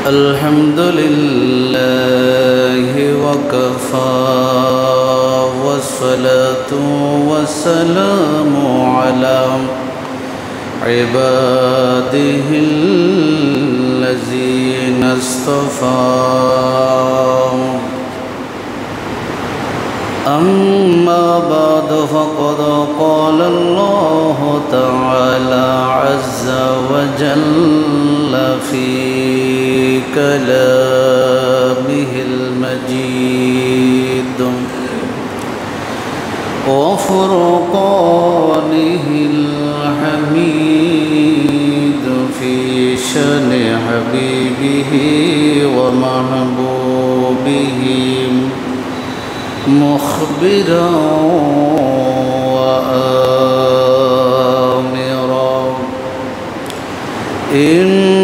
الحمد لله وكفى والصلاة والسلام على عباده الذين اصطفى أما بعد فقد قال الله تعالى عز وجل في كلامه المجيد وفرقانه الحميد في شأن حبيبه ومحبوبه مخبرا وآمرا إن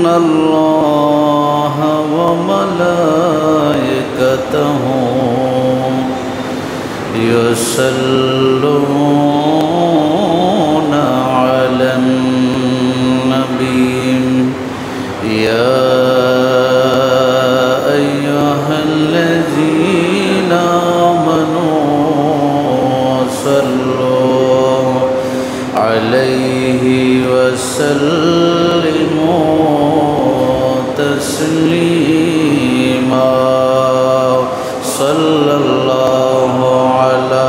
الله وملائكته يصلون على النبي يا أيها الذين آمنوا صلوا عليه وسلموا تسليما صلى الله على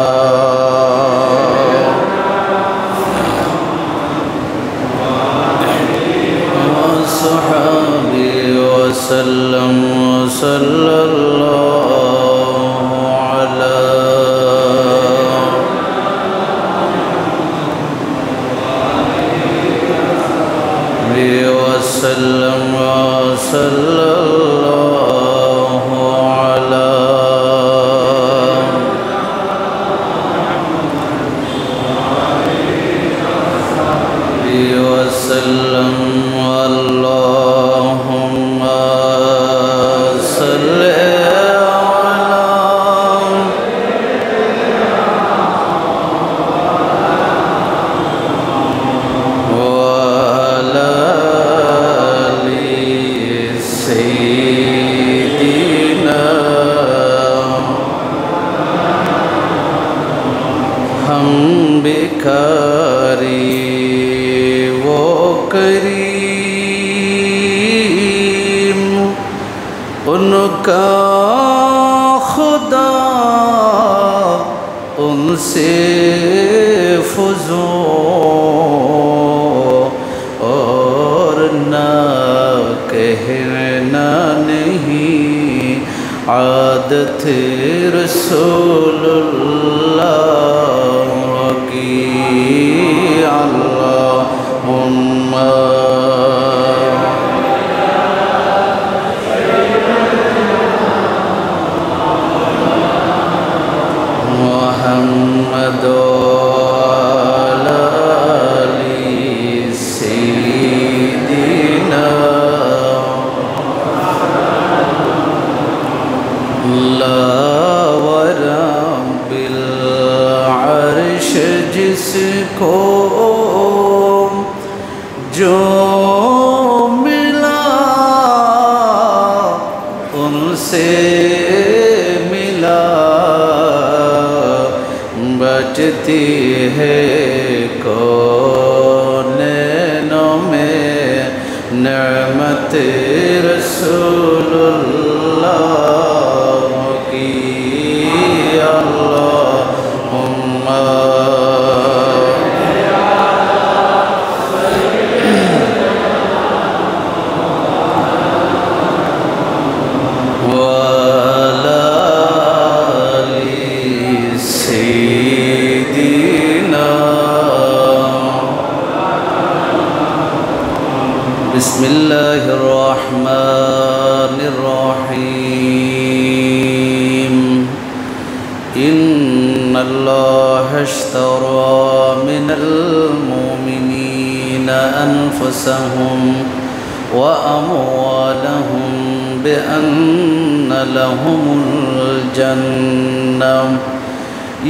وصحبه وسلم صلى الله على وسلم وصلى الله على وسلم اللهم صل भिखारी वो करीम उनका खुदा उनसे फुजो और ना कहना नहीं आदत रसूलुल्लाह Allahumma Muhammad ala ali sayyidina la warabbil arsh जिसको जो मिला उनसे मिला बचती है कौनैनों में नेमत रसूलुल्लाह की अल्लाहुम्मा बिस्मिल्लाहिर रहमानिर रहीम इन्नल्लाहा इश्तरा मिनल मुमिनीना अनफुसहुम व अमवालहुम बिअन्ना लहुमुल जन्नह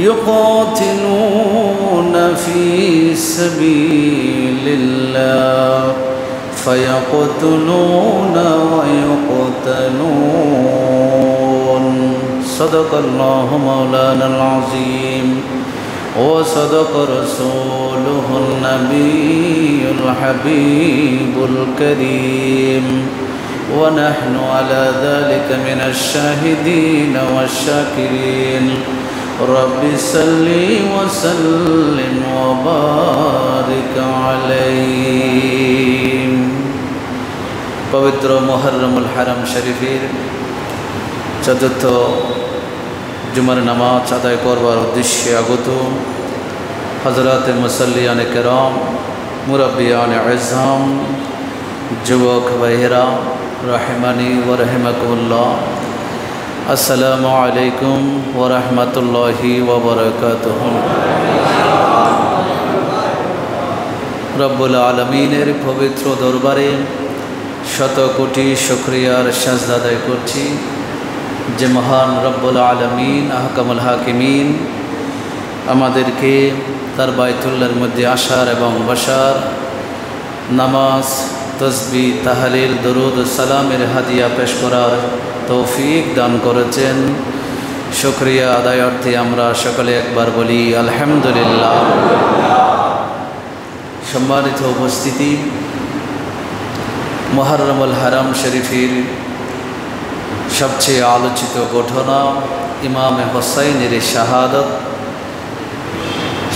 युक़ातिलूना फ़ी सबीलिल्लाह فيقتلون ويقتلون صدق الله مولانا العظيم وصدق رسوله النبي الحبيب الكريم ونحن على ذلك من الشاهدين والشاكرين رب صل وسلم وبارك عليه পবিত্র মুহররমুল হারাম শরীফের চতুর্থ জুমার নামাজ আদায় করবার উদ্দেশ্যে আগত হযরত মুসল্লিয়ান কিরাম মুরব্বিয়ান আযম যুবক ভাইয়েরা রাহিমানি ওয়া রাহিমাকুমুল্লাহ আসসালামু আলাইকুম ওয়া রাহমাতুল্লাহি ওয়া বারাকাতুহু। রব্বুল আলামিনের পবিত্র দরবারে শত কোটি শুকরিয়ার সাজদা আদায় করছি যে মহান রব্বুল আলামিন আহকামুল হাকিমিন আমাদেরকে তার বাইতুল্লাহর মধ্যে আসার এবং বসার, নামাজ, তসবিহ, তাহলিল, দরুদ ও সালামের হাদিয়া পেশ করার তৌফিক দান করেছেন। শুকরিয়া আদায়ার্থে আমরা সকলে একবার বলি আলহামদুলিল্লাহ। সম্মানিত উপস্থিতি, মুহররমুল হারাম শরীফের সবচেয়ে আলোচিত ঘটনা ইমামে হোসাইনের শাহাদত।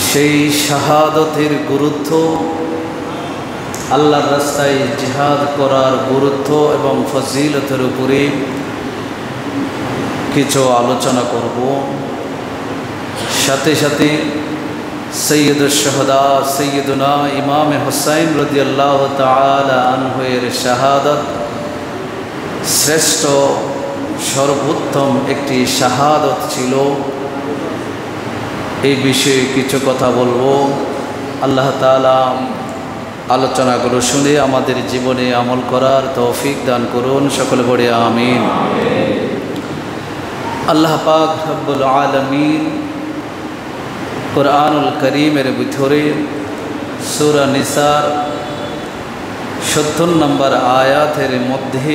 সেই শাহাদতের গুরুত্ব, আল্লাহর রাস্তায় জিহাদ করার গুরুত্ব এবং ফজিলতের উপরে কিছু আলোচনা করব। সাথে সাথে সৈয়দুশ শুহাদা সৈয়দুনা ইমামে হোসাইন রাদিয়াল্লাহু তাআলা আনহুর শাহাদত শ্রেষ্ঠ সর্বোত্তম একটি শাহাদত ছিল। এই বিষয়ে কিছু কথা বলবো। আল্লাহ তাআলা আলোচনাগুলো শুনে আমাদের জীবনে আমল করার তৌফিক দান করুন, সকলে বলে আমিন। আল্লাহ পাক রব্বুল আলামিন কুরআনুল কারীমের ভিতরে সূরা নিসার 70 নম্বর আয়াতের মধ্যে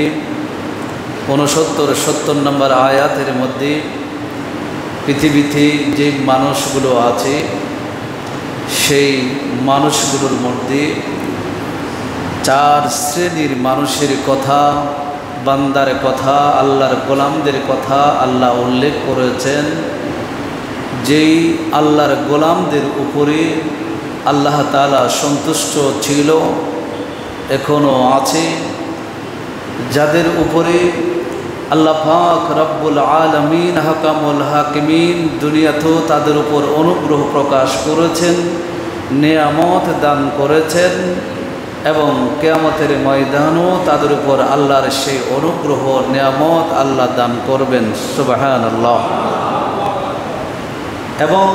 69-70 নম্বর আয়াতের মধ্যে পৃথিবীতে যে মানুষগুলো আছে সেই মানুষগুলোর মধ্যে 4 শ্রেণীর মানুষের কথা, বান্দার কথা, আল্লাহর গোলামদের কথা আল্লাহ উল্লেখ করেছেন। যেই আল্লাহর গোলামদের উপরে আল্লাহ তাআলা সন্তুষ্ট ছিল, এখনও আছে, যাদের উপরে আল্লাহ পাক রব্বুল আলামিন আহকামুল হাকিমিন দুনিয়াতেও তাদের উপর অনুগ্রহ প্রকাশ করেছেন, নেয়ামত দান করেছেন এবং কিয়ামতের ময়দানও তাদের উপর আল্লাহর সেই অনুগ্রহ নেয়ামত আল্লাহ দান করবেন। সুবহানাল্লাহ। এবং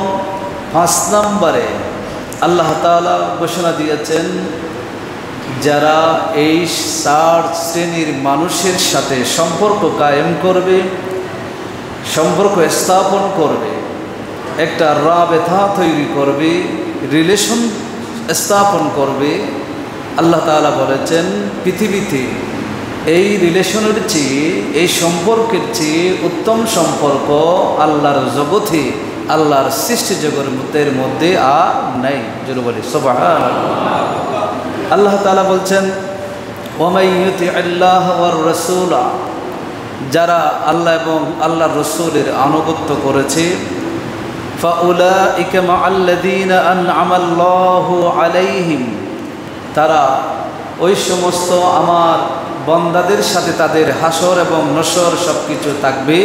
5 নম্বরে আল্লাহ তাআলা ঘোষণা দিয়েছেন, যারা এই 4 শ্রেণীর মানুষের সাথে সম্পর্ক কায়েম করবে, সম্পর্ক স্থাপন করবে, একটা রাবেতা তৈরি করবে, রিলেশন স্থাপন করবে, আল্লাহ তাআলা বলেছেন পৃথিবীতে এই রিলেশনের চেয়ে, এই সম্পর্কের চেয়ে উত্তম সম্পর্ক আল্লাহর জগতে, আল্লাহর সৃষ্টি জগতের মধ্যে আর নাই। জোরে বলি সুবহানাল্লাহ। আল্লাহ তাআলা বলছেন, ওয়ামাই ইউতিআল্লাহ ওয়ার রাসূলা, যারা আল্লাহ এবং আল্লাহর রাসূলের আনুগত্য করেছে, ফাউলাইকা মাআল্লাযীনা আনআমাল্লাহু আলাইহিম, তারা ওই সমস্ত আমার বান্দাদের সাথে তাদের হাসর এবং নসর সব কিছু থাকবে,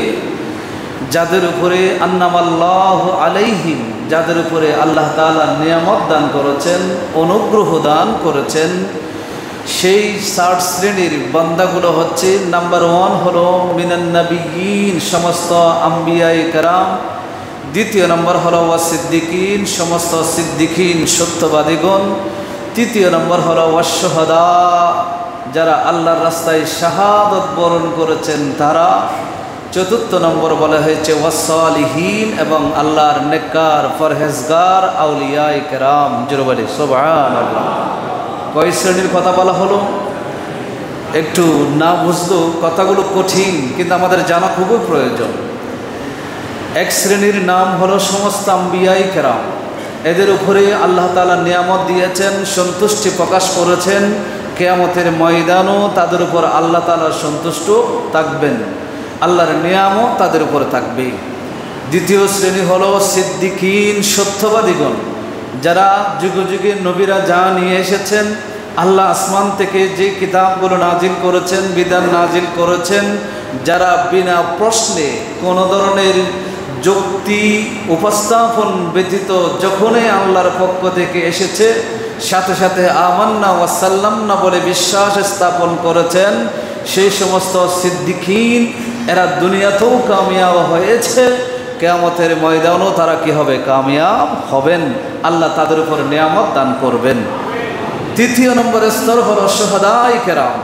যাদের উপরে আনআমাল্লাহু আলাইহিম, যাদের উপরে আল্লাহ তাআলা নিয়ামত দান করেছেন, অনুগ্রহ দান করেছেন। সেই 4 শ্রেণীর বান্দাগুলো হচ্ছে, নাম্বার 1 হলো মিনান নাবিয়্যিন, সমস্ত আম্বিয়ায়ে কেরাম। দ্বিতীয় নম্বর হলো ওয়াসিদ্দিকিন, সমস্ত সিদ্দিকিন সত্যবাদীগণ। তৃতীয় নম্বর হলো ওয়াশ-শুহাদা, যারা আল্লাহর রাস্তায় শাহাদত বরণ করেছেন তারা। চতুর্থ নম্বর বলা হয়েছে ওয়াস-সালিহিন, এবং আল্লাহর নেককার পরহেজগার আউলিয়ায়ে কেরাম। জোরে বলি সুবহানাল্লাহ। কয় শ্রেণীর কথা বলা হলো? একটু না বুঝলেও কথাগুলো কঠিন, কিন্তু আমাদের জানা খুবই প্রয়োজন। এক শ্রেণীর নাম হলো সমস্ত আম্বিয়াই কেরাম। এদের উপরে আল্লাহ তাআলা নিয়ামত দিয়েছেন, সন্তুষ্টি প্রকাশ করেছেন। কিয়ামতের ময়দানও তাদের উপর আল্লাহ তাআলা সন্তুষ্ট থাকবেন, আল্লাহর নিয়ামত তাদের উপরে থাকবে। দ্বিতীয় শ্রেণী হলো সিদ্দিকিন, সত্যবাদীগণ, যারা যুগে যুগে নবীরা যা নিয়ে এসেছেন, আল্লাহ আসমান থেকে যে কিতাবগুলো নাজিল করেছেন, বিধান নাজিল করেছেন, যারা বিনা প্রশ্নে কোনো ধরনের যুক্তি উপস্থাপন ব্যতীত যখনই আল্লাহর পক্ষ থেকে এসেছে সাথে সাথে আমান্না ওয়াসাল্লামনা বলে বিশ্বাস স্থাপন করেছেন, সেই সমস্ত সিদ্দিকিন এরা দুনিয়াতেও কামিয়াব হয়েছে, কিয়ামতের ময়দানেও তারা কি হবে? কামিয়াব হবেন। আল্লাহ তাদের উপর নিয়ামত দান করবেন। তৃতীয় নম্বর স্তর হলো শুহাদায়ে কেরাম,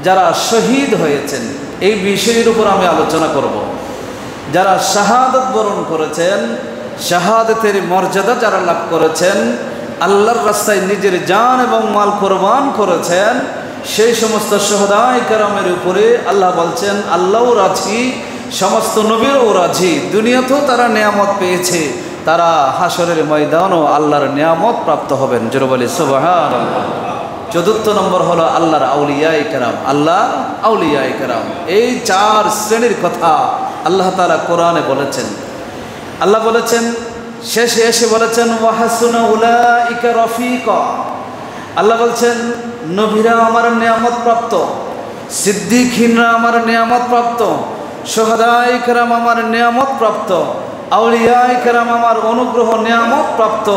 যারা শহীদ হয়েছেন। এই বিষয়ের উপর আমি আলোচনা করব। যারা শাহাদাত বরণ করেছেন, শাহাদাতের মর্যাদা যারা লাভ করেছেন, আল্লাহর রাস্তায় নিজের জান এবং মাল কোরবান করেছেন, সেই সমস্ত শুহাদায়ে কেরামের উপরে আল্লাহ বলছেন আল্লাহও রাজি, সমস্ত নবীরও রাজি। দুনিয়াতেও তারা নিয়ামত পেয়েছে, তারা হাসরের ময়দানও আল্লাহর নিয়ামত প্রাপ্ত হবেন। জোরে বলি সুবহানাল্লাহ। চতুর্থ নম্বর হলো আল্লাহর আউলিয়ায়ে কেরাম। আল্লাহর আউলিয়ায়ে কেরাম, এই চার শ্রেণীর কথা আল্লাহ তাআলা কোরআনে বলেছেন। আল্লাহ বলেছেন, শেষে এসে বলেছেন ওয়া হাসুনা উলাইকা রফিকা। আল্লাহ বলছেন নবীরা আমার নিয়ামত প্রাপ্ত, সিদ্দিকিনরা আমার নিয়ামত প্রাপ্ত, শুহাদায়ে কেরাম আমার নিয়ামত প্রাপ্ত, আউলিয়ায়ে কেরাম আমার অনুগ্রহ নিয়ামত প্রাপ্ত।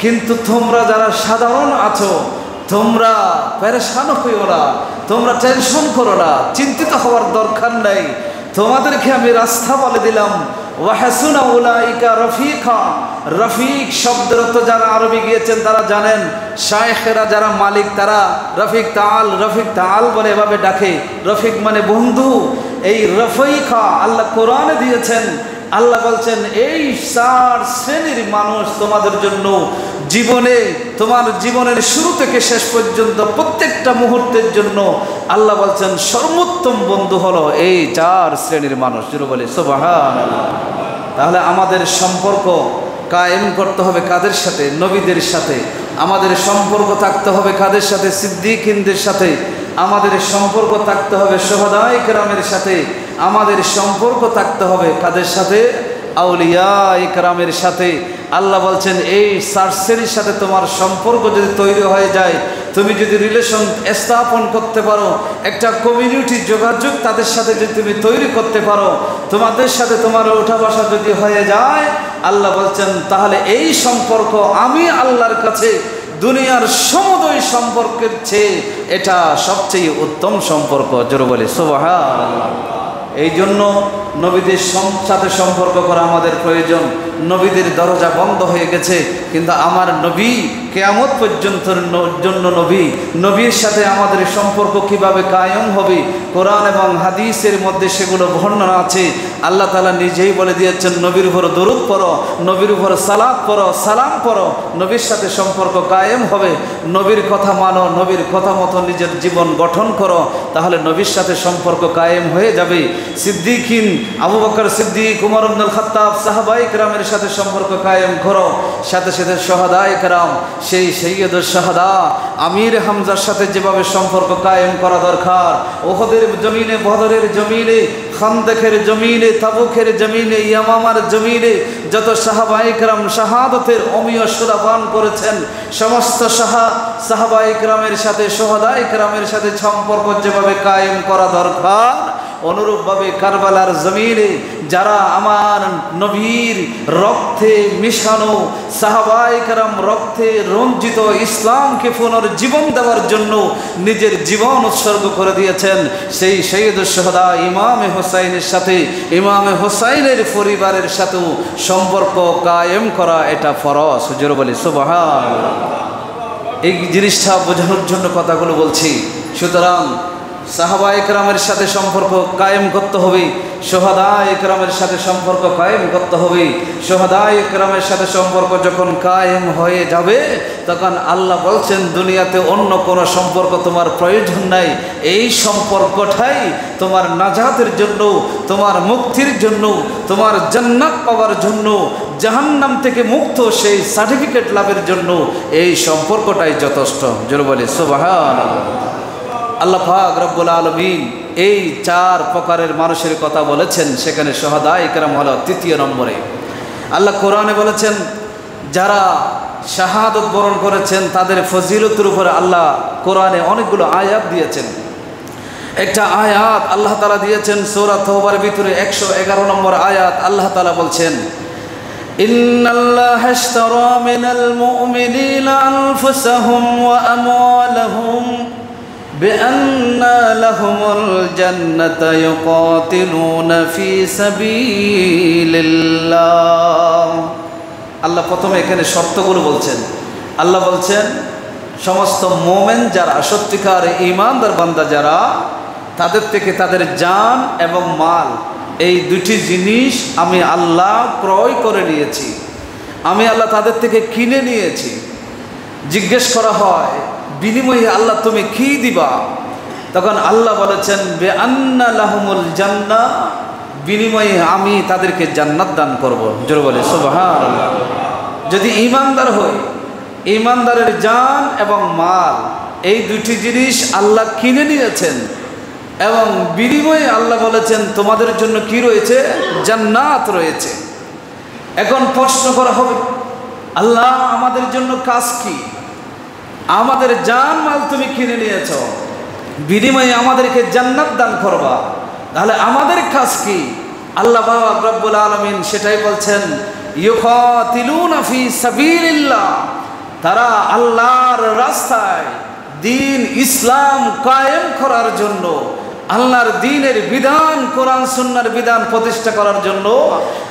কিন্তু তোমরা যারা সাধারণ আছো, তোমরা পেরেশান হইও না, তোমরা টেনশন করো না, চিন্তিত হওয়ার দরকার নাই। তোমাদেরকে আমি রাস্তা বলে দিলাম। ওয়া হাসুনা উলাইকা রফিকা। রফিক শব্দের অর্থ যারা আরবি গিয়েছেন তারা জানেন, শায়েখেরা যারা মালিক তারা রফিক তাআল বলে এভাবে ডাকে। রফিক মানে বন্ধু। এই রফিকা আল্লাহ কোরআনে দিয়েছেন। আল্লাহ বলছেন এই চার শ্রেণীর মানুষ তোমাদের জন্য জীবনে, তোমার জীবনের শুরু থেকে শেষ পর্যন্ত প্রত্যেকটা মুহূর্তের জন্য আল্লাহ বলছেন সর্বোত্তম বন্ধু হলো এই চার শ্রেণীর মানুষ। জোরে বলি সুবহানাল্লাহ। তাহলে আমাদের সম্পর্ক কায়েম করতে হবে কাদের সাথে? নবীদের সাথে। আমাদের সম্পর্ক থাকতে হবে কাদের সাথে? সিদ্দিকিনদের সাথে। আমাদের সম্পর্ক থাকতে হবে শুহাদায়ে কেরামের সাথে। আমাদের সম্পর্ক থাকতে হবে কাদের সাথে? আউলিয়ায়ে কেরামের সাথে। আল্লাহ বলছেন এই সার্সের সাথে তোমার সম্পর্ক যদি তৈরি হয়ে যায়, তুমি যদি রিলেশন স্থাপন করতে পারো, একটা কমিউনিটি যোগাযোগ তাদের সাথে যদি তুমি তৈরি করতে পারো, তোমাদের সাথে তোমার ওঠা বসা যদি হয়ে যায়, আল্লাহ বলছেন তাহলে এই সম্পর্ক আমি আল্লাহর কাছে দুনিয়ার সমুদয় সম্পর্কের চেয়ে এটা সবচেয়ে উত্তম সম্পর্ক। জোরে বলি সুবহানাল্লাহ। এই জন্য নবীদের সাথে সম্পর্ক করা আমাদের প্রয়োজন। নবীদের দরজা বন্ধ হয়ে গেছে, কিন্তু আমার নবী কিয়ামত পর্যন্তর জন্য নবীর সাথে আমাদের সম্পর্ক কিভাবে কায়েম হবে, কোরআন এবং হাদিসের মধ্যে সেগুলো বর্ণনা আছে। আল্লাহ তাআলা নিজেই বলে দিয়েছেন নবীর উপর দরুদ পড়ো, নবীর উপর সালাত পড়ো, সালাম পড়ো, নবীর সাথে সম্পর্ক কায়েম হবে। নবীর কথা মানো, নবীর কথা মতো নিজের জীবন গঠন করো, তাহলে নবীর সাথে সম্পর্ক কায়েম হয়ে যাবে। সিদ্দিকিন আবু বকর সিদ্দিক, উমর ইবনুল খাত্তাব, সাহাবায়ে কেরামের সাথে সম্পর্ক কায়েম করো। সাথে সাথে শুহাদায়ে কেরাম, সেই সৈয়দুশ শুহাদা আমির হামজার সাথে যেভাবে সম্পর্ক কায়েম করা দরকার, উহুদের জমিনে, বদরের জমিনে, খান্দকের জমিনে, তাবুকের জমিনে, ইয়ামামার জমিনে যত সাহাবায়ে কেরাম শাহাদাতের অমীয় সুরা পান করেছেন, সমস্ত সাহাবায়ে কেরামের সাথে শুহাদায়ে কেরামের সাথে সম্পর্ক যেভাবে কায়েম করা দরকার, অনুরূপভাবে কারবালার জমিনে যারা আমার নবীর রক্তে মিশানো সাহাবায়ে কেরাম রক্তে রঞ্জিত ইসলামকে পুনর্জীবন দেওয়ার জন্য নিজের জীবন উৎসর্গ করে দিয়েছেন, সেই সৈয়দুশ শুহাদা ইমামে হোসাইনের সাথে, ইমামে হোসাইনের পরিবারের সাথেও সম্পর্ক কায়েম করা এটা ফরজ। জোরে বলি সুবহানাল্লাহ। এই জিনিসটা বোঝানোর জন্য কথাগুলো বলছি। সুতরাং সাহাবা একরামের সাথে সম্পর্ক কায়েম করতে হবে, শুহাদা একরামের সাথে সম্পর্ক কায়েম করতে হবে। শুহাদা একরামের সাথে সম্পর্ক যখন কায়েম হয়ে যাবে তখন আল্লাহ বলছেন দুনিয়াতে অন্য কোনো সম্পর্ক তোমার প্রয়োজন নাই, এই সম্পর্কটাই তোমার নাজাতের জন্য, তোমার মুক্তির জন্য, তোমার জান্নাত পাওয়ার জন্য, জাহান্নাম থেকে মুক্ত সেই সার্টিফিকেট লাভের জন্য এই সম্পর্কটাই যথেষ্ট। জোরে বলি সুবহানাল্লাহ। আল্লাহ পাক রব্বুল আলামিন এই 4 প্রকারের মানুষের কথা বলেছেন, সেখানে শুহাদা ইকরাম হলো 3 নম্বরে। আল্লাহ কোরআনে বলেছেন যারা শাহাদত বরণ করেছেন তাদের ফজিলতের উপরে আল্লাহ কোরআনে অনেকগুলো আয়াত দিয়েছেন। একটা আয়াত আল্লাহ তাআলা দিয়েছেন সূরা তাওবার ভিতরে 111 নম্বর আয়াত। আল্লাহ তাআলা বলছেন ইন্নাল্লাহা ইশতারা মিনাল মুমিনিনা আনফুসাহুম ওয়া আমওয়ালাহুম বিআন্না লাহুমুল জান্নাতা ইউকাতিলুনা ফি সাবিলিল্লাহ। আল্লাহ প্রথমে এখানে শর্তগুলো বলছেন। আল্লাহ বলছেন সমস্ত মোমেন যারা, সত্যিকার ঈমানদার বান্দা যারা, তাদের থেকে তাদের জান এবং মাল এই দুটি জিনিস আমি আল্লাহ ক্রয় করে নিয়েছি, আমি আল্লাহ তাদের থেকে কিনে নিয়েছি। জিজ্ঞেস করা হয় বিনিময়ে আল্লাহ তুমি কি দিবা? তখন আল্লাহ বলেছেন বিআন্না লাহুমুল জান্নাহ, বিনিময়ে আমি তাদেরকে জান্নাত দান করব। জোরে বলে সুবহানাল্লাহ। যদি ঈমানদার হই, ঈমানদারের জান এবং মাল এই দুটি জিনিস আল্লাহ কিনে নিয়েছেন এবং বিনিময়ে আল্লাহ বলেছেন তোমাদের জন্য কি রয়েছে? জান্নাত রয়েছে। এখন প্রশ্ন করা হবে আল্লাহ আমাদের জন্য কাজ কি? আমাদের জান মাল তুমি কিনে নিয়েছ, বিনিময়ে আমাদেরকে জান্নাত দান করবা, তাহলে আমাদের কাজ কি? আল্লাহ পাক রব্বুল আলামিন সেটাই বলছেন ইউকাতিলুনা ফি সাবিলিল্লাহ, তারা আল্লাহর রাস্তায় দ্বীন ইসলাম কায়েম করার জন্য, আল্লাহর দ্বীনের বিধান, কোরআন সুন্নাহর বিধান প্রতিষ্ঠা করার জন্য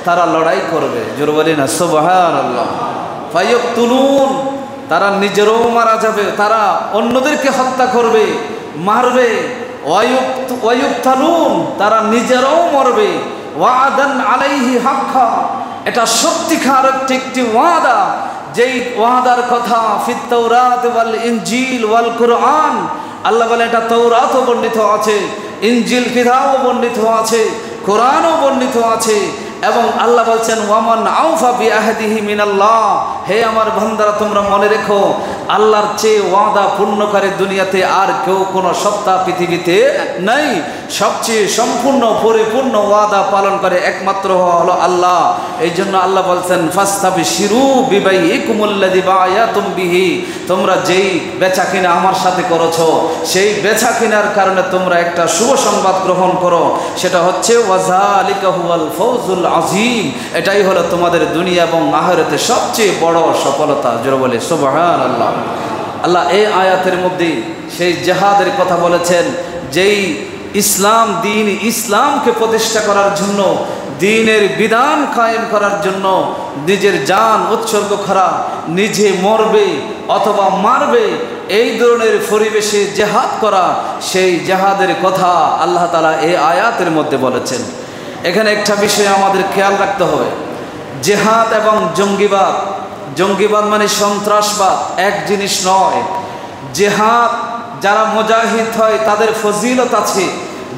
তারা লড়াই করবে। জোরে বলি না সুবহানাল্লাহ। ফায়াকতুলুন, তারা নিজেরও মারা যাবে, তারা অন্যদেরকে হত্যা করবে, মারবে। ওয়ায়ুক্তালুন, তারা নিজেরাও মরবে। ওয়াদান আলাইহি হাক্কা, এটা সত্যিকার একটি ওয়াদা, যেই ওয়াদার কথা ফিত তাওরাত ওয়াল ইনজিল ওয়াল কুরআন, আল্লাহ বলে এটা তাওরাতও বর্ণিত আছে, ইনজিল কিতাবও বর্ণিত আছে, কোরআনও বর্ণিত আছে। এবং আল্লাহ বলছেন ওয়ামান আউফা বিআহদিহি মিনাল্লাহ, হে আমার বান্দারা তোমরা মনে রেখো আল্লাহর চেয়ে ওয়াদা পূর্ণকারী দুনিয়াতে আর কেউ কোনো সত্তা পৃথিবীতে নাই। সবচেয়ে সম্পূর্ণ পরিপূর্ণ ওয়াদা পালন করে একমাত্র হলো আল্লাহ। এই জন্য আল্লাহ বলছেন ফাস্তাবশিরু বিবাইকুমুল্লাযী বায়াতুম বিহি, তোমরা যেই বেচা কিনা আমার সাথে করেছো সেই বেচা কিনার কারণে তোমরা একটা শুভ সংবাদ গ্রহণ করো, সেটা হচ্ছে ওয়াযালিকা হুয়াল ফাওজুল আজিম, এটাই হলো তোমাদের দুনিয়া এবং আখিরাতে সবচেয়ে বড় সফলতা। জোরে বলে সুবহানাল্লাহ। আল্লাহ এই আয়াতের মধ্যে সেই জিহাদের কথা বলেছেন, যেই ইসলাম দ্বীন ইসলামকে প্রতিষ্ঠা করার জন্য, দ্বীনের বিধান কায়েম করার জন্য নিজের জান উৎসর্গ করা, নিজে মরবে অথবা মারবে, এই ধরনের পরিবেশে জিহাদ করা, সেই জিহাদের কথা আল্লাহ তাআলা এই আয়াতের মধ্যে বলেছেন। এখানে একটা বিষয় আমাদের খেয়াল রাখতে হবে, জিহাদ এবং জঙ্গিবাদ, জঙ্গিবাদ মানে সন্ত্রাসবাদ এক জিনিস নয়। জিহাদ যারা মুজাহিদ হয় তাদের ফজিলত আছে,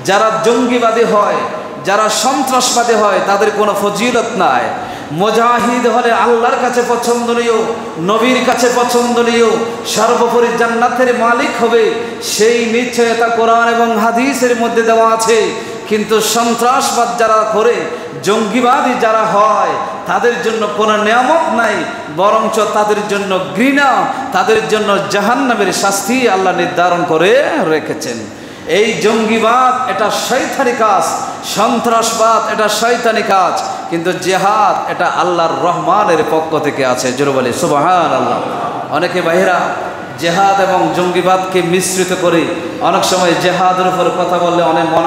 যারা জঙ্গিবাদী হয়, যারা সন্ত্রাসবাদী হয় তাদের কোনো ফজিলত নাই। মুজাহিদ হলে আল্লাহর কাছে পছন্দনীয়, নবীর কাছে পছন্দনীয়, সর্বোপরি জান্নাতের মালিক হবে, সেই নিশ্চয়তা কোরআন এবং হাদিসের মধ্যে দেওয়া আছে। কিন্তু সন্ত্রাসবাদ যারা করে, জঙ্গিবাদী যারা হয়, তাদের জন্য কোনো নিয়ামত নাই, বরঞ্চ তাদের জন্য ঘৃণা, তাদের জন্য জাহান্নামের শাস্তি আল্লাহ নির্ধারণ করে রেখেছেন। এই জঙ্গিবাদ এটা শয়তানি কাজ, সন্ত্রাসবাদ এটা শয়তানি কাজ, কিন্তু জিহাদ এটা আল্লাহর রহমানের পক্ষ থেকে আছে। জোরে বলি সুবহানাল্লাহ। অনেকে ভাইরা জেহাদ এবং জঙ্গিবাদকে মিশ্রিত করে অনেক সময় জেহাদের উপর কথা বললে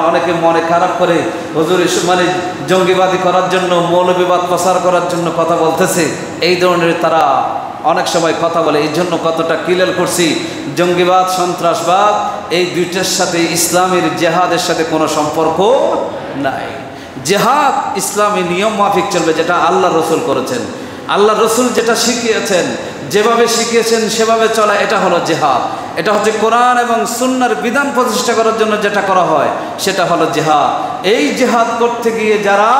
অনেকে মনে খারাপ করে, হুজুর মানে জঙ্গিবাদী করার জন্য, মৌলবিবাদ প্রচার করার জন্য কথা বলতেছে, এই ধরনের তারা অনেক সময় কথা বলে, এই জন্য কতটা ক্লিয়ার করছি, জঙ্গিবাদ সন্ত্রাসবাদ এই দুইটার সাথে ইসলামের জেহাদের সাথে কোনো সম্পর্ক নাই। জেহাদ ইসলামী নিয়ম মাফিক চলবে, যেটা আল্লাহ রসুল করেছেন। আল্লাহ রসুল যেটা শিখিয়েছেন, যেভাবে শিখিয়েছেন সেভাবে চলা, এটা হলো জেহাদ। এটা হচ্ছে কোরআন এবং সুন্নাহর বিধান প্রতিষ্ঠা করার জন্য যেটা করা হয় সেটা হলো জেহাদ। এই জেহাদ করতে গিয়ে যারা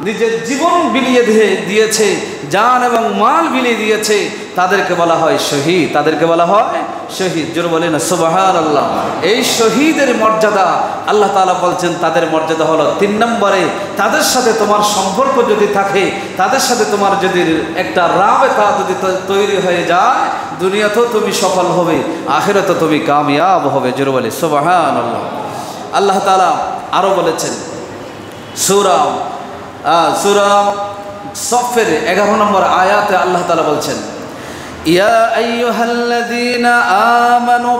নিজের জীবন বিলিয়ে দিয়েছে, জান এবং মাল বিলিয়ে দিয়েছে, তাদেরকে বলা হয় শহীদ। তাদেরকে বলা হয় শহীদ। জোরে বলেন সুবহানাল্লাহ। এই শহীদের মর্যাদা আল্লাহ তাআলা বলছেন, তাদের মর্যাদা হলো 3 নম্বরে, তাদের সাথে তোমার সম্পর্ক যদি থাকে, তাদের সাথে তোমার যদি একটা রাবেতা যদি তৈরি হয়ে যায়, দুনিয়াতেও তুমি সফল হবে, আখিরাতেও তুমি কামিয়াব হবে। জোরে বলে সুবহানাল্লাহ। আল্লাহ তাআলা আরো বলেছেন সূরা সফের 11 নম্বর আয়াতে আল্লাহ তাআলা বলছেন, ইয়া আইয়ুহাল্লাযীনা আমানু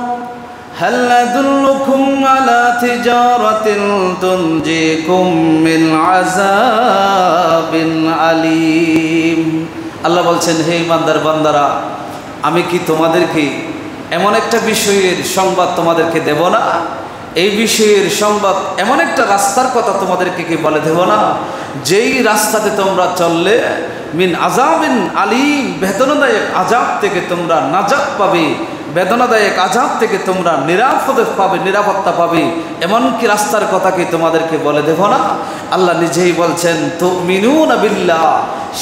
হাল আদুল্লুকুম আলা তিজারাতিন তুনজিকুম মিন আযাবিন আলীম। আল্লাহ বলছেন, হে ইমানদার বান্দারা, আমি কি তোমাদেরকে এমন একটা বিষয়ের সংবাদ তোমাদেরকে দেব না? এই বিষয়ের সংবাদ, এমন একটা রাস্তার কথা তোমাদেরকে কি বলে দেব না, যেই রাস্তাতে তোমরা চললে মিন আযাবিন আলীম, বেদনাদায়ক আযাব থেকে তোমরা নাজাত পাবে, বেদনাদায়ক আযাব থেকে তোমরা নিরাপত্তা পাবে। এমন কি রাস্তার কথা কি তোমাদেরকে বলে দেব না? আল্লাহ নিজেই বলছেন, তুমিনুনা বিল্লাহ,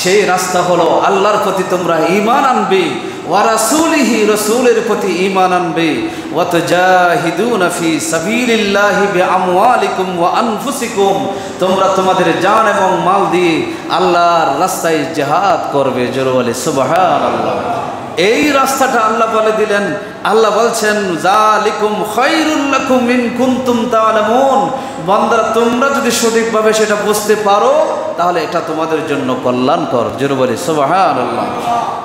সেই রাস্তা হলো আল্লাহর প্রতি তোমরা ঈমান আনবে, ওয়া রাসূলিহি, রাসূলের প্রতি ঈমান আনবে, ওয়া তুজাহিদুনা ফি সাবিলিল্লাহি বিআমওয়ালিকুম ওয়া আনফুসিকুম, তোমরা তোমাদের জান এবং মাল দিয়ে আল্লাহর রাস্তায় জিহাদ করবে। জোরে বলে সুবহানাল্লাহ। এই রাস্তাটা আল্লাহ বলে দিলেন। আল্লাহ বলছেন, যালিকুম খায়রুল লাকুম ইন কুনতুম তা'লামুন, বান্দারা তোমরা যদি সঠিকভাবে সেটা বুঝতে পারো তাহলে এটা তোমাদের জন্য কল্যাণকর। জোরে বলে সুবহানাল্লাহ।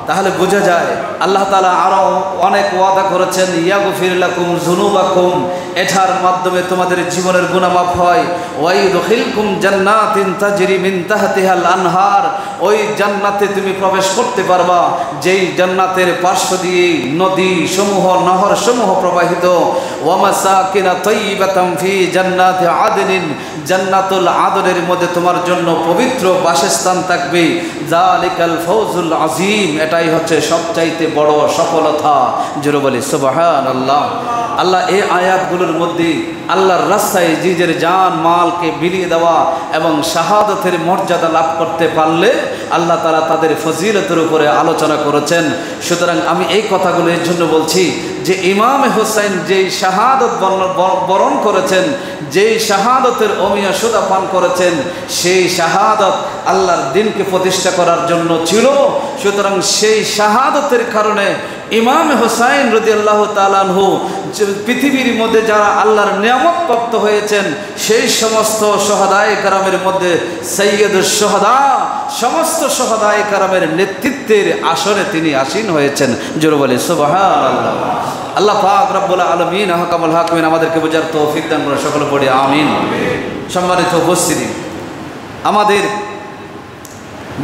তাহলে বোঝা যায় আল্লাহ তাআলা আরো অনেক ওয়াদা করেছেন, ইয়াগফির লাকুম যুনুবাকুম, এটার মাধ্যমে তোমাদের জীবনের গুনাহ মাফ হয়, ওয়া ইউদখিলকুম জান্নাতিন তাজরি মিন তাহতিহাল আনহার, ওই জান্নাতে তুমি প্রবেশ করতে পারবা যেই জান্নাতের পার্শ্ব দিয়ে নদী সমূহ, নহর সমূহ প্রবাহিত, ওয়া মাসাকিনা তাইয়্যিবাতাম ফি জান্নাতি আদনিন, জান্নাতুল আদনের মধ্যে তোমার জন্য পবিত্র বাসস্থান থাকবে। যালিকাল ফাওজুল আযীম, এটাই হচ্ছে সবচাইতে বড় সফলতা। জোরে বলি সুবহানাল্লাহ। আল্লাহ এই আয়াতগুলোর মধ্যে আল্লাহর রাস্তায় নিজের জান মালকে বিলিয়ে দেওয়া এবং শাহাদাতের মর্যাদা লাভ করতে পারলে আল্লাহ তাআলা তাদের ফজিলতের উপরে আলোচনা করেছেন। সুতরাং আমি এই কথাগুলো এর জন্য বলছি যে ইমাম হুসাইন যেই শাহাদত বরণ করেছেন, যেই শাহাদতের অমিয়া সুদা পান করেছেন, সেই শাহাদত আল্লাহর দ্বীনকে প্রতিষ্ঠা করার জন্য ছিল। সুতরাং সেই শাহাদতের কারণে ইমাম হুসাইন রাদিয়াল্লাহু তাআলা আনহু পৃথিবীর মধ্যে যারা আল্লাহর নিয়ামত প্রাপ্ত হয়েছেন, সেই সমস্ত শুহাদায়ে কেরামের মধ্যে সাইয়্যিদুশ শুহাদা, সমস্ত শুহাদায়ে কেরামের নেতৃত্বের আসনে তিনি আসীন হয়েছেন। জোরে বলে সুবহানাল্লাহ। আল্লাহ পাক রব্বুল আলামিন আহকামুল হাকিমিন আমাদেরকে বোঝার তৌফিক দান করে, সকলে পড়ি আমিন। সম্মানিত উপস্থিতি, আমাদের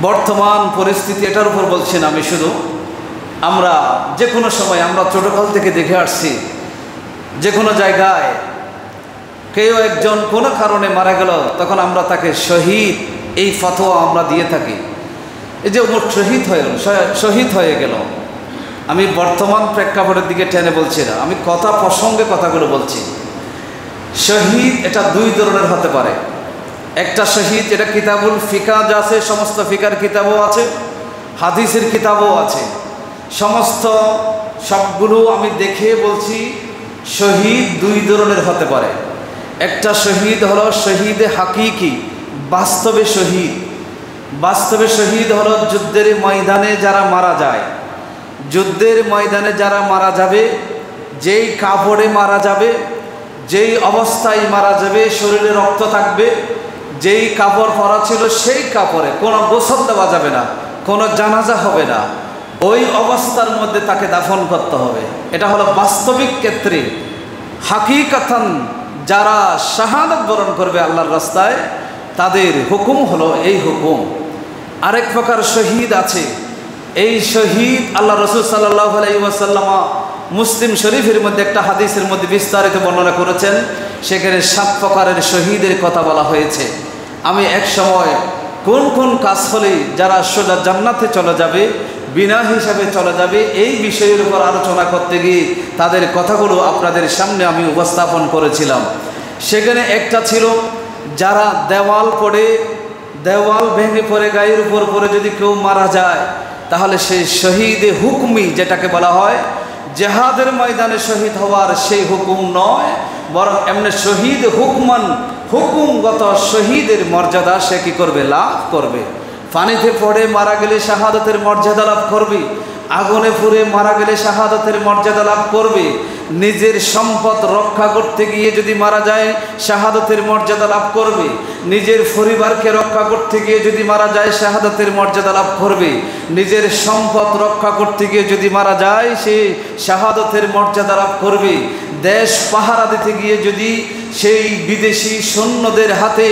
বর্তমান পরিস্থিতি এটার উপর বলছেন আমি শুধু, আমরা যে কোনো সময়, আমরা ছোটকাল থেকে দেখে আসছি, যে কোনো জায়গায় কেউ একজন কোনো কারণে মারা গেল, তখন আমরা তাকে শহীদ, এই ফতোয়া আমরা দিয়ে থাকি। এই যে ওমর শহীদ হয়ে গেল, আমি বর্তমান প্রেক্ষাপটের দিকে টেনে বলছি না, আমি কথা প্রসঙ্গে কথাগুলো বলছি। শহীদ এটা 2 ধরনের হতে পারে। একটা শহীদ, এটা কিতাবুল ফিকা যা আছে, সমস্ত ফিকার কিতাবও আছে, হাদিসের কিতাবও আছে, সমস্ত সবগুলো আমি দেখে বলছি। শহীদ 2 ধরনের হতে পারে। একটা শহীদ হলো শহীদে হাকিকি, বাস্তবে শহীদ। বাস্তবে শহীদ হলো যুদ্ধের ময়দানে যারা মারা যায়, যুদ্ধের ময়দানে যারা মারা যাবে, যেই কাপড়ে মারা যাবে, যেই অবস্থায় মারা যাবে, শরীরে রক্ত থাকবে, যেই কাপড় পরা ছিল সেই কাপড়ে কোনো গোসল দেওয়া যাবে না, কোনো জানাজা হবে না, ওই অবস্থার মধ্যে তাকে দাফন করতে হবে। এটা হলো বাস্তবিক ক্ষেত্রে। হাকিকাতান যারা শাহাদাত বরণ করবে আল্লাহর রাস্তায়, তাদের হুকুম হলো এই হুকুম। আরেক প্রকার শহীদ আছে, এই শহীদ আল্লাহ রসুল সাল্লাল্লাহু আলাইহি ওয়াসাল্লাম মুসলিম শরীফের মধ্যে একটা হাদিসের মধ্যে বিস্তারিত বর্ণনা করেছেন। সেখানে 7 প্রকারের শহীদের কথা বলা হয়েছে। আমি এক সময় কোন কোন কাজ হলে যারা সোজা জান্নাতে চলে যাবে, বিনা হিসাবে চলে যাবে, এই বিষয়ের উপর আলোচনা করতে গিয়ে তাদের কথাগুলো আপনাদের সামনে আমি উপস্থাপন করেছিলাম। সেখানে একটা ছিল যারা দেওয়াল ভেঙে পড়ে গায়ের উপর পড়ে যদি কেউ মারা যায়, তাহলে সেই শহীদে হুকমি যেটাকে বলা হয়, জেহাদের ময়দানে শহীদ হওয়ার সেই হুকুম নয়, বরং এমনি শহীদ হুকুমগত শহীদের মর্যাদা সে কি করবে? লাভ করবে। পানিতে পড়ে মারা গেলে শাহাদাতের মর্যাদা লাভ করবে, আগুনে পুড়ে মারা গেলে শাহাদাতের মর্যাদা লাভ করবে, নিজের সম্পদ রক্ষা করতে গিয়ে যদি মারা যায় শাহাদাতের মর্যাদা লাভ করবে, নিজের পরিবারকে রক্ষা করতে গিয়ে যদি মারা যায় শাহাদাতের মর্যাদা লাভ করবে, নিজের সম্পদ রক্ষা করতে গিয়ে যদি মারা যায় সে শাহাদাতের মর্যাদা লাভ করবে, দেশ পাহারা দিতে গিয়ে যদি সেই বিদেশি সৈন্যদের হাতে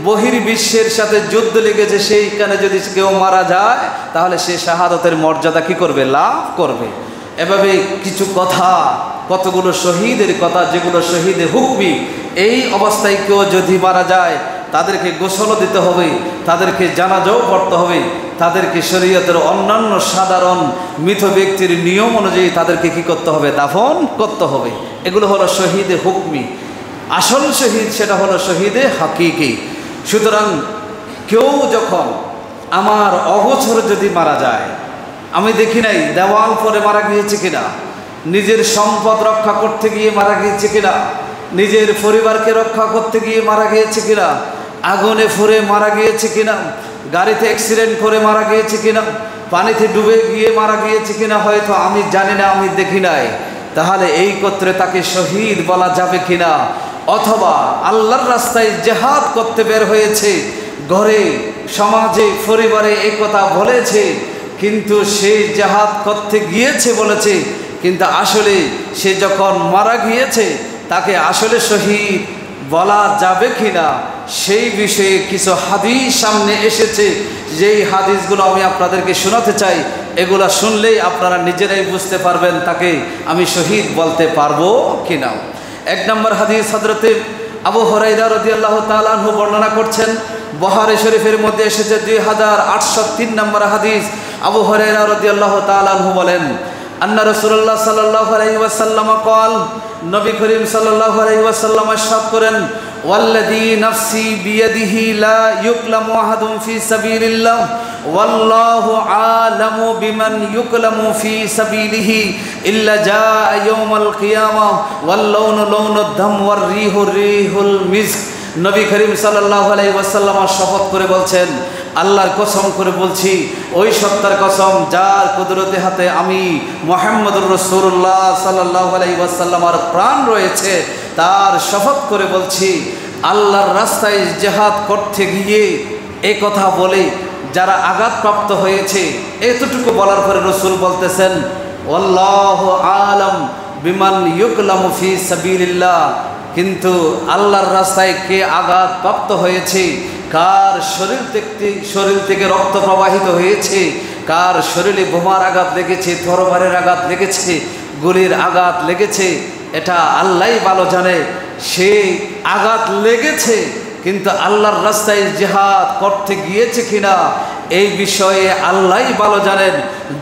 বহির্বিশ্বের সাথে যুদ্ধ লেগেছে সেইখানে যদি কেউ মারা যায়, তাহলে সে শাহাদাতের মর্যাদা কি করবে? লাভ করবে। এভাবে কিছু কথা, কতগুলো শহীদের কথা যেগুলো শহীদে হুকমি। এই অবস্থায় কেউ যদি মারা যায় তাদেরকে গোসলও দিতে হবে, তাদেরকে জানাজাও পড়তে হবে, তাদেরকে শরীয়তের অন্যান্য সাধারণ মৃত ব্যক্তির নিয়ম অনুযায়ী তাদেরকে কি করতে হবে? দাফন করতে হবে। এগুলো হলো শহীদে হুকমি। আসল শহীদ সেটা হলো শহীদে হাকিকি। সুতরাং কেউ যখন আমার অগোচরে যদি মারা যায়, আমি দেখি নাই দেওয়াল পরে মারা গিয়েছে কিনা, নিজের সম্পদ রক্ষা করতে গিয়ে মারা গিয়েছে কিনা, নিজের পরিবারকে রক্ষা করতে গিয়ে মারা গিয়েছে কিনা, আগুনে পুড়ে মারা গিয়েছে কিনা, গাড়িতে অ্যাক্সিডেন্ট করে মারা গিয়েছে কিনা, পানিতে ডুবে গিয়ে মারা গিয়েছে কিনা, হয়তো আমি জানি না, আমি দেখি নাই, তাহলে এই ক্ষেত্রে তাকে শহীদ বলা যাবে কিনা? অথবা আল্লাহর রাস্তায় জেহাদ করতে বের হয়েছে, ঘরে সমাজে পরিবারে এই কথা বলেছে, কিন্তু সে জেহাদ করতে গিয়েছে বলেছে, কিন্তু আসলে সে যখন মারা গিয়েছে তাকে আসলে শহীদ বলা যাবে কিনা, সেই বিষয়ে কিছু হাদিস সামনে এসেছে। যেই হাদিসগুলো আমি আপনাদেরকে শোনাতে চাই, এগুলা শুনলেই আপনারা নিজেরাই বুঝতে পারবেন তাকে আমি শহীদ বলতে পারবো কিনা। 1 নম্বর হাদিস হযরতে আবু হুরায়রা রাদিয়াল্লাহু তাআলা আনহু বর্ণনা করছেন, বুখারী শরীফের মধ্যে এসেছে 2803 নম্বর হাদিস। আবু হুরায়রা রাদিয়াল্লাহু তাআলা আনহু বলেন, আন্না রাসূলুল্লাহ সাল্লাল্লাহু আলাইহি ওয়াসাল্লাম قال, নবী করিম সাল্লাল্লাহু আলাইহি ওয়াসাল্লাম ইরশাদ করেন, ওয়াল্লাযী নাফসি বিয়াদিহি লা ইউকলামু আহাদুন ফি সাবিলিল্লাহ ওয়াল্লাহু আলামু বিমান ইউকলামু ফি সাবিলিহি ইল্লা জাআ ইয়াউমাল কিয়ামাহ ওয়াল লাউনু লাউনুদ দাম ওয়ার রিহু রিহুল মিস্ক। নবী করিম সাল্লাল্লাহু আলাইহি ওয়াসাল্লাম শপথ করে বলছেন, আল্লাহর কসম করে বলছি, ওই সত্তার কসম যার কুদরতি হাতে আমি মুহাম্মদুর রাসূলুল্লাহ সাল্লাল্লাহু আলাইহি ওয়াসাল্লামের প্রাণ রয়েছে, তার শপথ করে বলছি, আল্লাহর রাস্তায় জিহাদ করতে গিয়ে এই কথা বলে যারা আঘাতপ্রাপ্ত হয়েছে, এতটুকু বলার পরে রাসূল বলতেছেন, আল্লাহু আলাম বিমান ইউকলামু ফি সাবিলিল্লাহ, কিন্তু আল্লাহর রাস্তায় কে আঘাতপ্রাপ্ত হয়েছে, কার শরীর থেকে রক্ত প্রবাহিত হয়েছে, কার শরীরে বোমার আঘাত লেগেছে, তরবারের আঘাত লেগেছে, গুলির আঘাত লেগেছে, এটা আল্লাহই ভালো জানে। সেই আঘাত লেগেছে কিন্তু আল্লাহর রাস্তায় জিহাদ করতে গিয়েছে কিনা এই বিষয়ে আল্লাহই ভালো জানেন।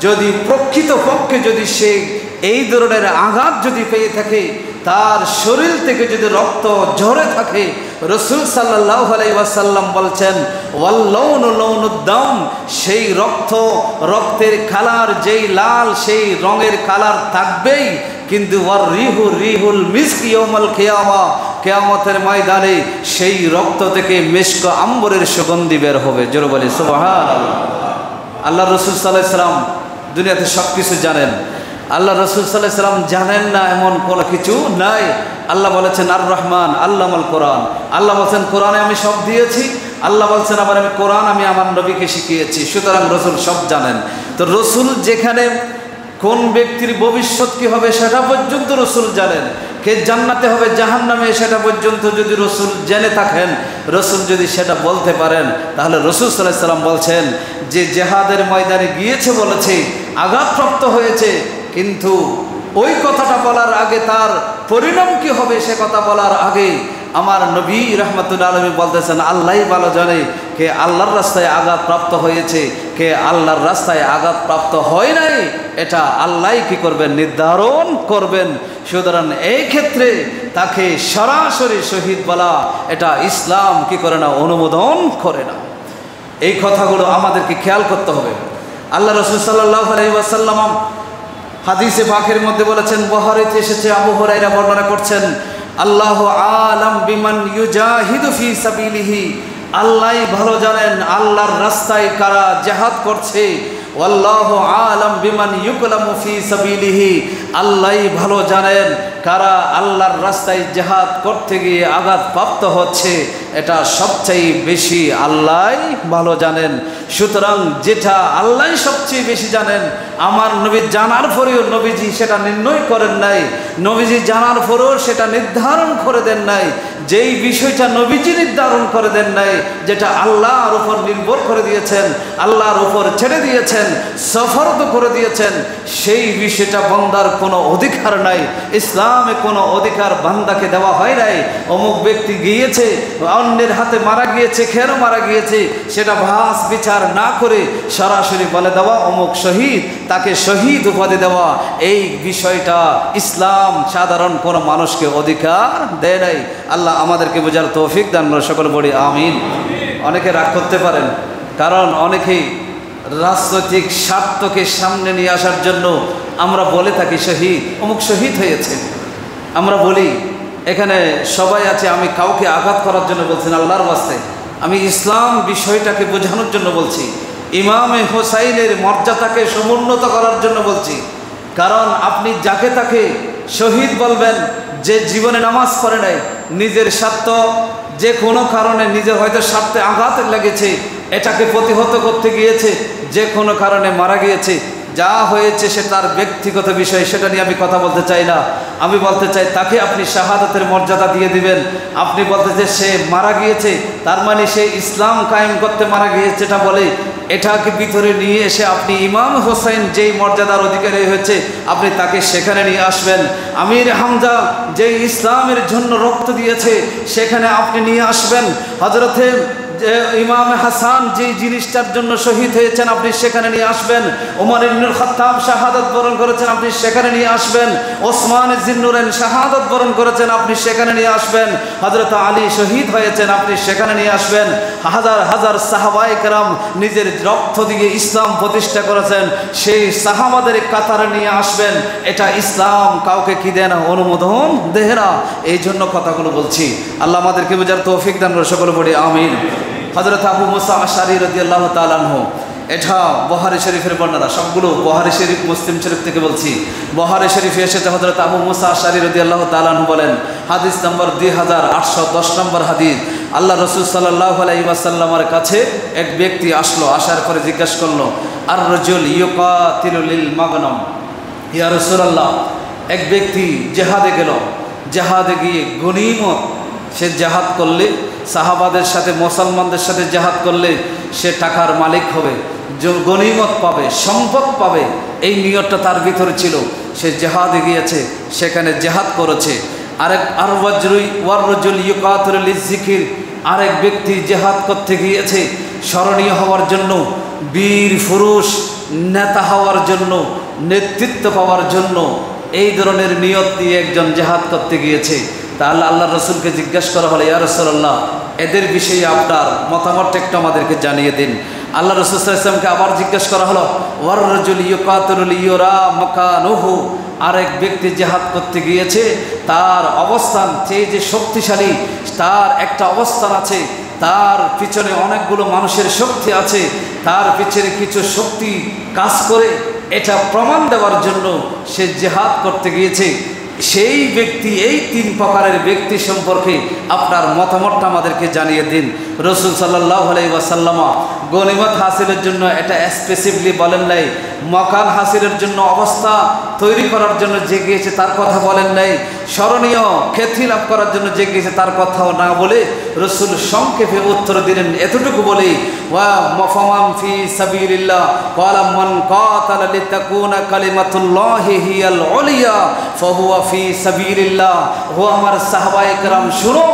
যদি প্রকৃতপক্ষে যদি সে এই ধরনের আঘাত যদি পেয়ে থাকে, তার শরীর থেকে যদি রক্ত ঝরে থাকে, রাসূল সাল্লাল্লাহু আলাইহি ওয়াসাল্লাম বলছেন, ওয়াল লাউনু লাউনুদ দাম, সেই রক্তের কালার যেই লাল, সেই রঙের কালার থাকবেই, কিন্তু ওয়ার রিহু রিহুল মিস্ক ইয়াউমাল কিয়ামা, কিয়ামতের ময়দানে সেই রক্ত থেকে মিস্ক আম্বরের সুগন্ধি বের হবে। জোরে বলি সুবহানাল্লাহ। আল্লাহ রাসূল সাল্লাল্লাহু আলাইহি ওয়াসাল্লাম দুনিয়াতে সব কিছু জানেন। আল্লাহ রাসূল সাল্লাল্লাহু আলাইহি ওয়াসাল্লাম জানেন না এমন কোনো কিছু নাই। আল্লাহ বলেছেন আর রহমান আল্লামাল কোরআন, আল্লাহ বলছেন কোরআনে আমি সব দিয়েছি, আল্লাহ বলছেন আবার আমি কোরআন আমি আমার নবীকে শিখিয়েছি। সুতরাং রাসূল সব জানেন। তো রাসূল যেখানে কোন ব্যক্তির ভবিষ্যৎ কি হবে সেটা পর্যন্ত রাসূল জানেন, কে জান্নাতে হবে জাহান্নামে, সেটা পর্যন্ত যদি রসুল জেনে থাকেন, রসুল যদি সেটা বলতে পারেন, তাহলে রসুল সাল্লাল্লাহু আলাইহি ওয়াসাল্লাম বলছেন যে জেহাদের ময়দানে গিয়েছে বলেছে, আঘাতপ্রাপ্ত হয়েছে, কিন্তু ওই কথাটা বলার আগে তার পরিণাম কি হবে সে কথা বলার আগে আমার নবী রাহমাতুল্লাহ আলাইহি বলতেছেন আল্লাহই ভালো জানে কে আল্লাহর রাস্তায় আঘাতপ্রাপ্ত হয়েছে, কে আল্লাহর রাস্তায় আঘাতপ্রাপ্ত হয় নাই, এটা আল্লাহই কি করবেন, নির্ধারণ করবেন। সুতরাং এই ক্ষেত্রে তাকে সরাসরি শহীদ বলা এটা ইসলাম কি করে না, অনুমোদন করে না। এই কথাগুলো আমাদেরকে খেয়াল করতে হবে। আল্লাহ রাসূল সাল্লাল্লাহু আলাইহি ওয়াসাল্লাম হাদিসে পাকের মধ্যে বলেছেন, বুখারীতে এসেছে, আবু হুরায়রা বর্ণনা করছেন, আল্লাহু আলাম বিমান ইউজাহিদু ফি সাবিলিহি, আল্লাহই ভালো জানেন আল্লাহর রাস্তায় কারা জিহাদ করছে। ওয়াল্লাহু আলাম বিমান ইউকলামু ফি সাবিলিহি, আল্লাহই ভালো জানেন কারা আল্লাহর রাস্তায় জিহাদ করতে গিয়ে আঘাতপ্রাপ্ত হচ্ছে, এটা সবচেয়ে বেশি আল্লাহই ভালো জানেন। সুতরাং যেটা আল্লাহই সবচেয়ে বেশি জানেন, আমার নবী জানার পরেও নবীজি সেটা নির্ণয় করেন নাই, নবীজি জানার পরেও সেটা নির্ধারণ করে দেন নাই। যেই বিষয়টা নবীজি নির্ধারণ করে দেন নাই, যেটা আল্লাহর উপর নির্ভর করে দিয়েছেন, আল্লাহর উপর ছেড়ে দিয়েছেন, সফরদ করে দিয়েছেন, সেই বিষয়টা বান্দার কোনো অধিকার নাই। ইসলামে কোনো অধিকার বান্দাকে দেওয়া হয় নাই। অমুক ব্যক্তি গিয়েছে, অন্যের হাতে মারা গিয়েছে, কেন মারা গিয়েছে সেটা ভাস বিচার না করে সরাসরি বলে দেওয়া অমুক শহীদ, তাকে শহীদ উপাধি দেওয়া, এই বিষয়টা ইসলাম সাধারণ কোনো মানুষকে অধিকার দেয় নাই। আল্লাহ আমাদেরকে বোঝার তৌফিক দান করুন, সকল বলি আমিন। অনেকে রাগ করতে পারেন, কারণ অনেকেই রাজনৈতিক স্বার্থকে সামনে নিয়ে আসার জন্য আমরা বলে থাকি শহীদ, অমুক শহীদ হয়েছে। আমরা বলি এখানে সবাই আছে, আমি কাউকে আঘাত করার জন্য বলছি না, আল্লাহর ওয়াস্তে আমি ইসলাম বিষয়টাকে বোঝানোর জন্য বলছি, ইমামে হোসাইনের মর্যাদাকে সমুন্নত করার জন্য বলছি। কারণ আপনি যাকে তাকে শহীদ বলবেন যে জীবনে নামাজ পড়ে নাই, নিজের স্বার্থ যে কোনো কারণে নিজের হয়তো স্বার্থে আঘাত লেগেছে, এটাকে প্রতিহত করতে গিয়েছে, যে কোনো কারণে মারা গিয়েছে, যা হয়েছে সে তার ব্যক্তিগত বিষয়, সেটা নিয়ে আমি কথা বলতে চাই না। আমি বলতে চাই তাকে আপনি শাহাদাতের মর্যাদা দিয়ে দিবেন। আপনি বলতে যে সে মারা গিয়েছে, তার মানে সে ইসলাম কায়েম করতে মারা গিয়েছে, এটা বলে এটাকে ভিতরে নিয়ে এসে আপনি ইমাম হোসেন যেই মর্যাদার অধিকারী হয়েছে আপনি তাকে সেখানে নিয়ে আসবেন। আমির হামজা যেই ইসলামের জন্য রক্ত দিয়েছে সেখানে আপনি নিয়ে আসবেন। হযরতে ইমাম হাসান যে জিনিসটার জন্য শহীদ হয়েছেন আপনি সেখানে নিয়ে আসবেন। ওমর ইবনুল খাত্তাব শাহাদাত বরণ করেছেন, আপনি সেখানে নিয়ে আসবেন। ওসমান জিন্নুরাইন শাহাদাত বরণ করেছেন, আপনি সেখানে নিয়ে আসবেন। হযরত আলী শহীদ হয়েছেন, আপনি সেখানে নিয়ে আসবেন। হাজার হাজার সাহাবায়ে কেরাম নিজের রক্ত দিয়ে ইসলাম প্রতিষ্ঠা করেছেন, সেই সাহাবাদের কাতারে নিয়ে আসবেন। এটা ইসলাম কাউকে কি দেয় না, অনুমোদন দেয় না। এই জন্য কথাগুলো বলছি। আল্লাহ আমাদেরকে বোঝার তৌফিক দান করুন, সকলে পড়ি আমিন। হযরত আবু মুসা আশআরী রাদিয়াল্লাহু তাআলা আনহু, এটা বুখারী শরীফের বর্ণনা, সবগুলো বুখারী শরীফ মুসলিম শরীফ থেকে বলছি। বুখারী শরীফে এসেছে হযরত আবু মুসা আশআরী রাদিয়াল্লাহু তাআলা আনহু বলেন, হাদিস নম্বর 2810 নম্বর হাদিস, আল্লাহ রাসূল সাল্লাল্লাহু আলাইহি ওয়াসাল্লামের কাছে এক ব্যক্তি আসলো, আসার পরে জিজ্ঞাসা করলো, আর রাজুল ইউকাতিলু লিল মাগনাম, ইয়া রাসূলুল্লাহ, এক ব্যক্তি জিহাদে গেল, জিহাদে গিয়ে গনিমত সে জিহাদ করলে, সাহাবাদের সাথে মুসলমানদের সাথে জিহাদ করলে সে টাকার মালিক হবে, গনিমত পাবে, সম্পদ পাবে, এই নিয়তটা তার ভিতরে ছিল। সে জিহাদে গিয়েছে, সেখানে জিহাদ করেছে। ওয়াররাজুল ইউকাতিলু লিযিকির, আরেক ব্যক্তি জিহাদ করতে গিয়েছে স্মরণীয় হওয়ার জন্য, বীর পুরুষ নেতা হওয়ার জন্য, নেতৃত্ব পাওয়ার জন্য, এই ধরনের নিয়ত দিয়ে একজন জিহাদ করতে গিয়েছে। তাহলে আল্লাহ রসুলকে জিজ্ঞাসা করা হলো, ইয়া রাসূলুল্লাহ, এদের বিষয়ে আপনার মতামতটা একটু আমাদেরকে জানিয়ে দিন। আল্লাহ রাসূল সাল্লাল্লাহু আলাইহি ওয়াসাল্লামকে আবার জিজ্ঞাসা করা হলো, ওয়ার রাজুল ইউকাতিলু লিয়ুরা মাকানুহু, আরেক ব্যক্তি জিহাদ করতে গিয়েছে, তার অবস্থান যে শক্তিশালী, তার একটা অবস্থান আছে, তার পিছনে অনেকগুলো মানুষের শক্তি আছে, তার পিছনে কিছু শক্তি কাজ করে, এটা প্রমাণ দেওয়ার জন্য সে জিহাদ করতে গিয়েছে। সেই ব্যক্তি, এই তিন প্রকারের ব্যক্তি সম্পর্কে আপনার মতামতটা আমাদেরকে জানিয়ে দিন। রাসূল সাল্লাল্লাহু আলাইহি ওয়াসাল্লাম গনিমত হাসিলের জন্য এটা স্পেসিফিকলি বলেন নাই, মকান হাসিলের জন্য অবস্থা তৈরি করার জন্য যে গিয়েছে তার কথা বলেন নাই, স্মরণীয় খ্যাতি লাভ করার জন্য যে গিয়েছে তার কথাও না বলে রাসূল সংক্ষেপে উত্তর দিলেন এতটুকু বলে, ওয়া মাফামান ফি সাবিলিল্লাহ ক্বালা মান কাতালা লিতাকুনা কালিমাতুল্লাহি হিয়াল উলিয়া ফাহুয়া ফি সাবিলিল্লাহ। ও আমার সাহাবায়ে কেরাম শুনো,